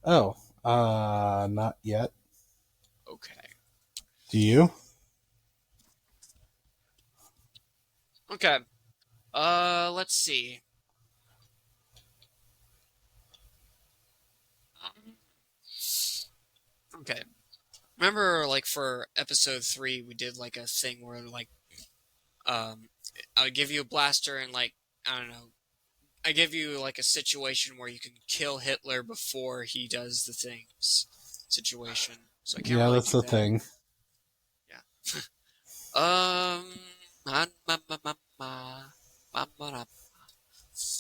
Oh, not yet. Okay. Do you? Okay. Let's see. Okay. Remember, like, for episode 3, we did, like, a thing where, like, I would give you a blaster and, like, I don't know, I give you, like, a situation where you can kill Hitler before he does the things situation. So I can't Yeah, really that's do the that. thing. Yeah.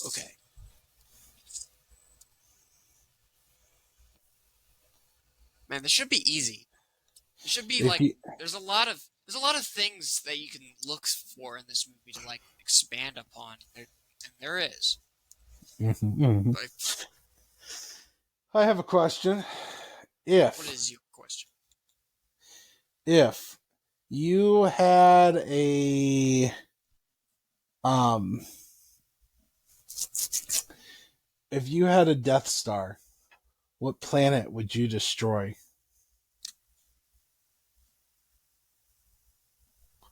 Okay. Man, this should be easy. It should be there's a lot of things that you can look for in this movie to like expand upon. And there is. Mm-hmm. Like, I have a question. what is your question? If you had a if you had a Death Star, what planet would you destroy?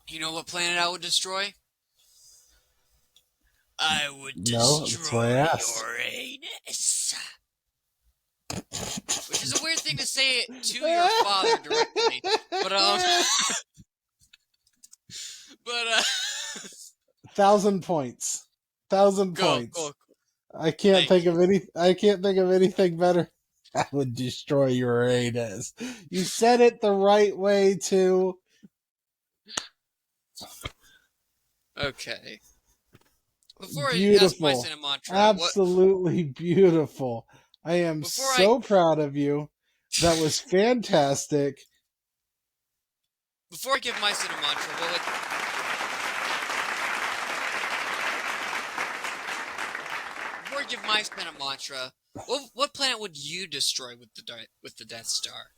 You know what planet I would destroy? I would No, that's why I destroy asked. Uranus. Which is a weird thing to say it to your father directly. But 1,000 points. 1,000 points. Go. I can't think of anything better. I would destroy Uranus. You said it the right way too. Okay. Before Beautiful. I ask my cinemantra, Absolutely beautiful. I am proud of you. That was fantastic. Before I give my cinemantra, what planet would you destroy with the Death Star?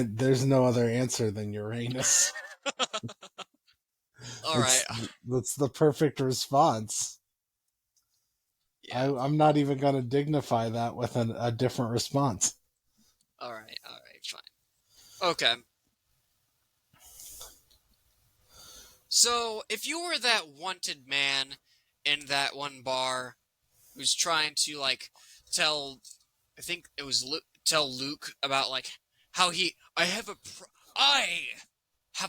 There's no other answer than Uranus. All right. That's the perfect response. Yeah. I'm not even going to dignify that with a different response. All right, fine. Okay. So, if you were that wanted man in that one bar who's trying to, like, tell Luke about, like, how I have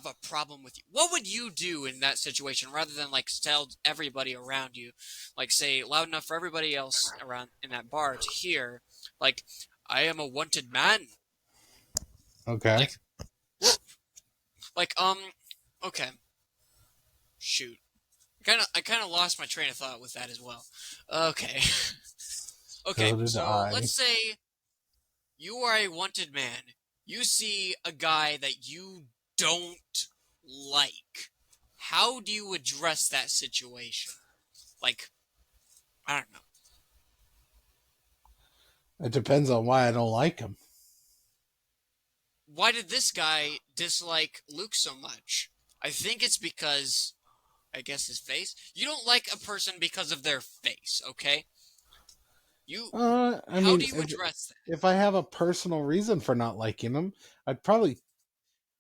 a problem with you. What would you do in that situation rather than, like, tell everybody around you, like, say loud enough for everybody else around in that bar to hear, like, I am a wanted man. Okay. Okay. Shoot. I kind of lost my train of thought with that as well. Okay. Okay, So did so I. let's say you are a wanted man. You see a guy that you don't like. How do you address that situation? Like, I don't know. It depends on why I don't like him. Why did this guy dislike Luke so much? I think it's because, I guess his face. You don't like a person because of their face, okay? I How mean, do you address that? if I have a personal reason for not liking him, I'd probably,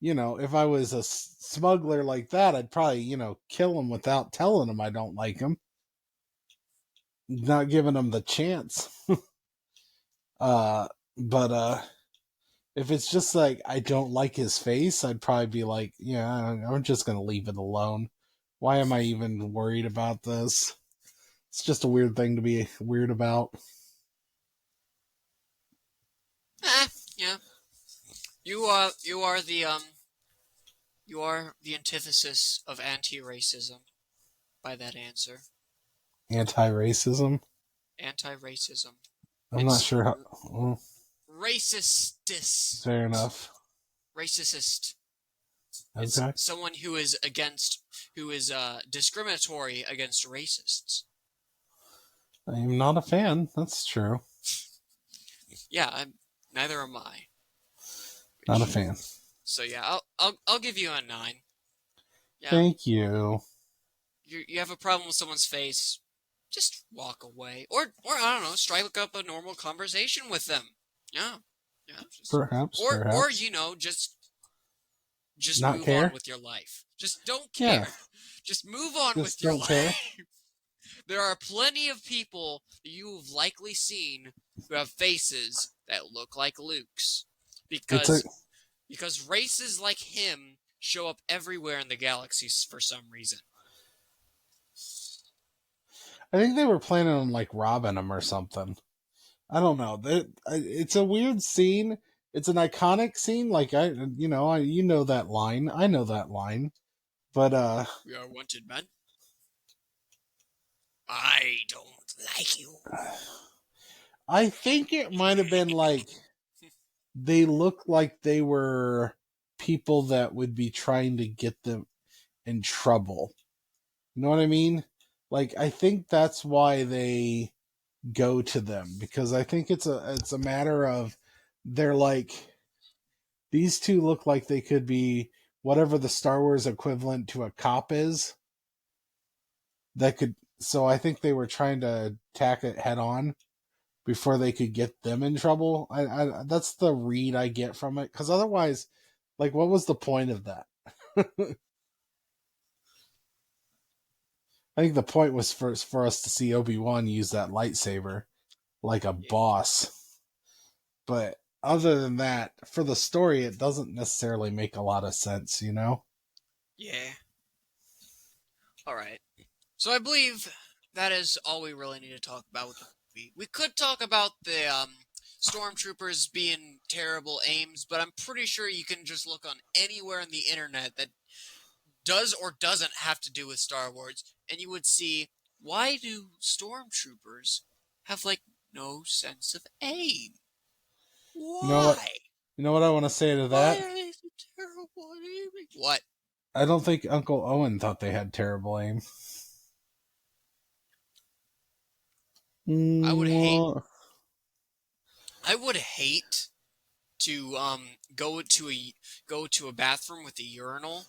if I was a smuggler like that, I'd probably, kill him without telling him I don't like him, not giving him the chance. But if it's just like I don't like his face, I'd probably be like, yeah, I'm just gonna leave it alone. Why am I even worried about this? It's just a weird thing to be weird about. Yeah. You are the antithesis of anti-racism by that answer. Anti-racism? Anti-racism. I'm not sure how. Well, Racist. fair enough. Racist. It's Okay. someone who is discriminatory against racists. I'm not a fan. That's true. Yeah, neither am I. Not a fan. So yeah, I'll give you a 9. Yeah. Thank you. You have a problem with someone's face, just walk away, or I don't know, strike up a normal conversation with them. Yeah. Perhaps. Or just not move care? on with your life. Just don't care. Yeah. Just move on Just with your don't life. care. There are plenty of people that you've likely seen who have faces that look like Luke's. Because races like him show up everywhere in the galaxy for some reason. I think they were planning on like robbing him or something. I don't know. It's a weird scene. It's an iconic scene. Like you know that line. I know that line. But We are wanted men. I don't like you. I think it might have been like they looked like they were people that would be trying to get them in trouble. You know what I mean? Like I think that's why they go to them, because I think it's a matter of they're like, these two look like they could be whatever the Star Wars equivalent to a cop is. So I think they were trying to tack it head on before they could get them in trouble. I that's the read I get from it, because otherwise, like, what was the point of that? I think the point was for us to see Obi-Wan use that lightsaber like a boss. But other than that, for the story, it doesn't necessarily make a lot of sense, you know? Yeah. Alright. So I believe that is all we really need to talk about with the movie. We could talk about the stormtroopers being terrible aims, but I'm pretty sure you can just look on anywhere on the internet that does or doesn't have to do with Star Wars, and you would see, why do stormtroopers have, like, no sense of aim? Why? You know what I want to say to that? Why are they so terrible at aiming? What? I don't think Uncle Owen thought they had terrible aim. I would hate to go to a bathroom with a urinal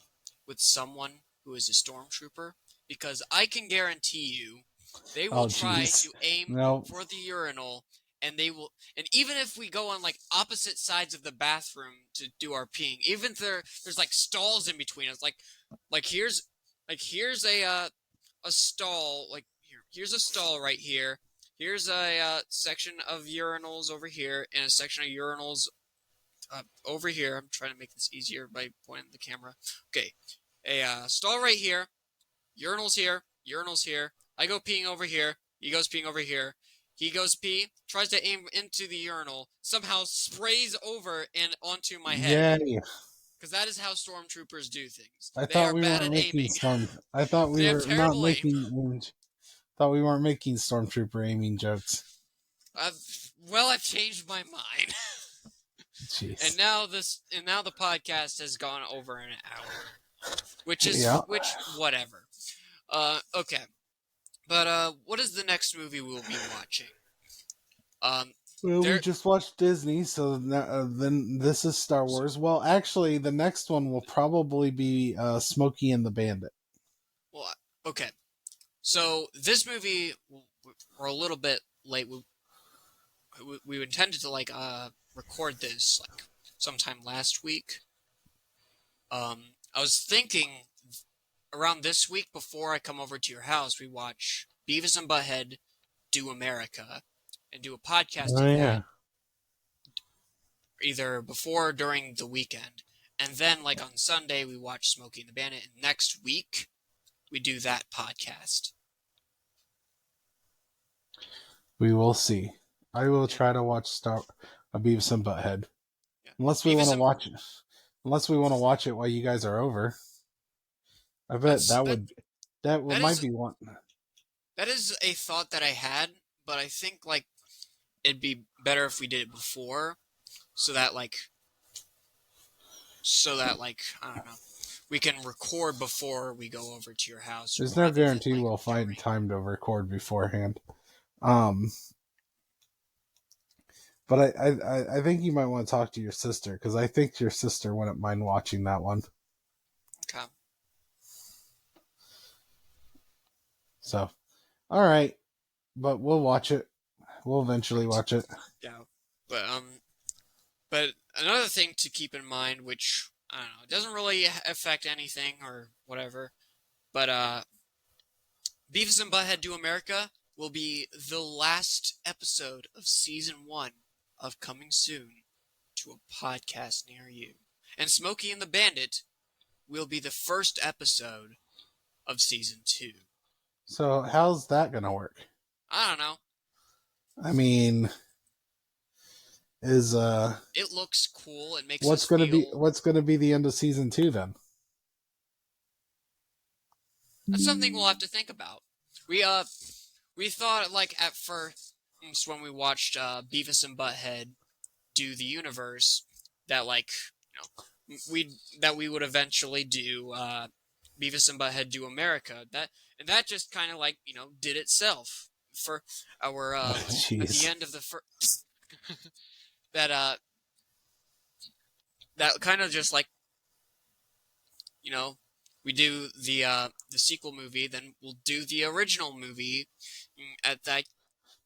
with someone who is a stormtrooper, because I can guarantee you they will try to aim for the urinal, and even if we go on like opposite sides of the bathroom to do our peeing, even if there's like stalls in between us, here's a stall, here's a stall right here. Here's a section of urinals over here, and a section of urinals over here. I'm trying to make this easier by pointing the camera. Okay, a stall right here, urinals here, urinals here. I go peeing over here. He goes peeing over here. He goes pee, tries to aim into the urinal, somehow sprays over and onto my head. Yeah. because that is how stormtroopers do things. I They thought are we bad weren't at making aiming. I thought we They have were not terrible aim. making. Thought we weren't making stormtrooper aiming jokes. I've changed my mind. Jeez. And now the podcast has gone over an hour, which whatever. Okay, but what is the next movie we'll be watching? Well, we just watched Disney, so then this is Star Wars. Well, actually, the next one will probably be Smokey and the Bandit. Well, okay. So this movie, we're a little bit late. We intended to record this sometime last week. I was thinking around this week before I come over to your house, we watch Beavis and Butthead Do America and do a podcast of that either before or during the weekend. And then on Sunday we watch Smokey and the Bandit, and next week we do that podcast. We will see. I will try to watch Beavis and Butthead. Yeah. Unless we want to watch it. Unless we want to watch it while you guys are over. I bet that might be one. That is a thought that I had, but I think it'd be better if we did it before, so that I don't know, we can record before we go over to your house. There's no guarantee we'll find time to record beforehand. But I think you might want to talk to your sister, because I think your sister wouldn't mind watching that one. Okay. So, all right, but we'll watch it. We'll eventually watch it. Yeah, but another thing to keep in mind, which I don't know, it doesn't really affect anything or whatever, but Beavis and Butthead Do America will be the last episode of season 1 of coming soon to a podcast near you. And Smokey and the Bandit will be the first episode of season 2. So how's that gonna work? I don't know. I mean, it looks cool. It makes what's gonna be the end of season 2 then? That's something we'll have to think about. We thought at first when we watched Beavis and Butthead Do the Universe that we would eventually do Beavis and Butthead Do America. That just kind of did itself for our at the end of the first that kind of just we do the sequel movie, then we'll do the original movie at that.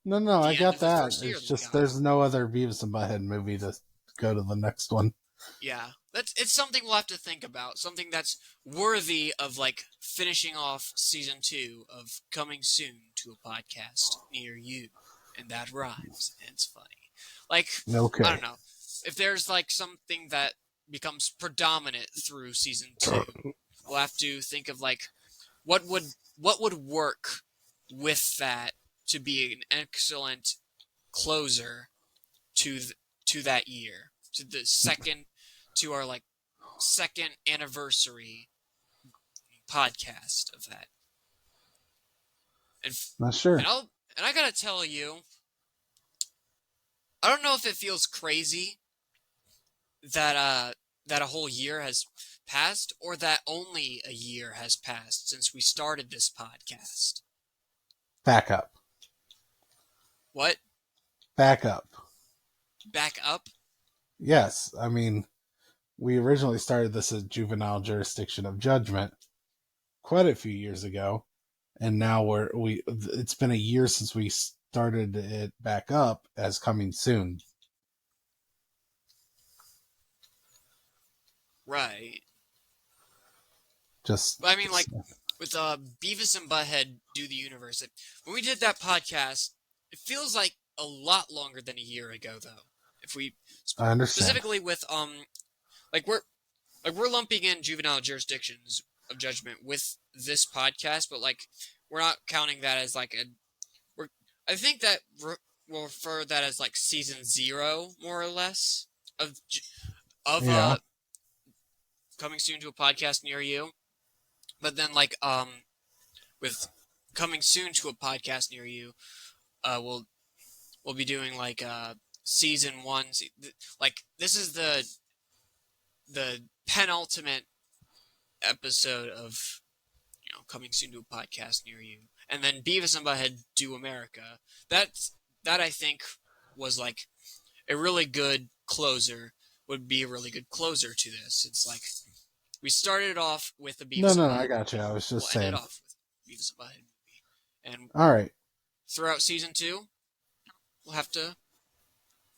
No, I got that. It's just there's no other Beavis and Butthead movie to go to the next one. Yeah, it's something we'll have to think about. Something that's worthy of finishing off season 2 of coming soon to a podcast near you, and that rhymes and it's funny. Okay. I don't know if there's something that becomes predominant through season 2. We'll have to think of what would work with that to be an excellent closer to that year, to our second anniversary podcast of that. And not sure. And I gotta tell you, I don't know if it feels crazy that a whole year has passed, or that only a year has passed since we started this podcast. Back up. What? Back up. Back up? Yes, I mean, we originally started this as Juvenile Jurisdiction of Judgment quite a few years ago, and now it's been a year since we started it back up as Coming Soon. Right. I mean, with Beavis and Butthead Do the Universe, when we did that podcast, it feels like a lot longer than a year ago, though. If we I understand. Specifically with we're lumping in Juvenile Jurisdictions of Judgment with this podcast, but we're not counting that as I think that we'll refer that as season 0, more or less, of coming soon to a podcast near you. But then, with coming soon to a podcast near you, we'll be doing season 1. This is the penultimate episode of coming soon to a podcast near you, and then Beavis and Butthead Do America. That I think was a really good closer. Would be a really good closer to this. It's we started off with the Beavis. No, and Butthead I got you. I was just saying. Ended off with Beavis and Butthead movie, and all right, throughout season 2, we'll have to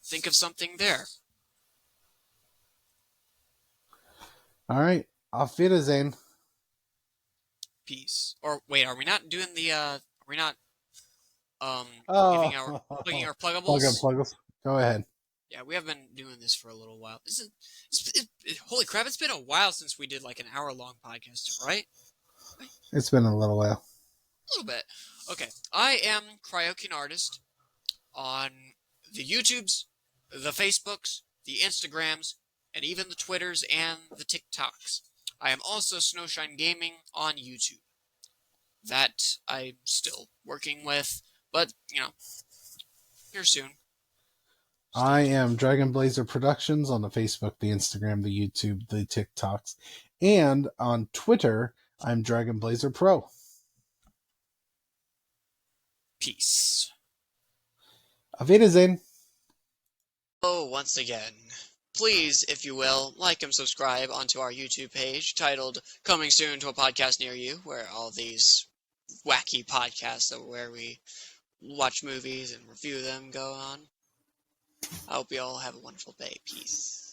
think of something there. All right. Auf Wiedersehen. Peace. Or wait, are we not doing the? Are we not plugging our pluggables? Pluggables. Go ahead. Yeah, we have been doing this for a little while. Holy crap! It's been a while since we did an hour-long podcast, right? It's been a little while. A little bit. Okay, I am Cryokin Artist on the YouTubes, the Facebooks, the Instagrams, and even the Twitters and the TikToks. I am also Snowshine Gaming on YouTube. That I'm still working with, but, here soon. I am Dragon Blazer Productions on the Facebook, the Instagram, the YouTube, the TikToks, and on Twitter, I'm Dragon Blazer Pro. Peace. Auf Wiedersehen. Oh, once again, please, if you will, like and subscribe onto our YouTube page titled Coming Soon to a Podcast Near You, where all these wacky podcasts where we watch movies and review them go on. I hope you all have a wonderful day. Peace.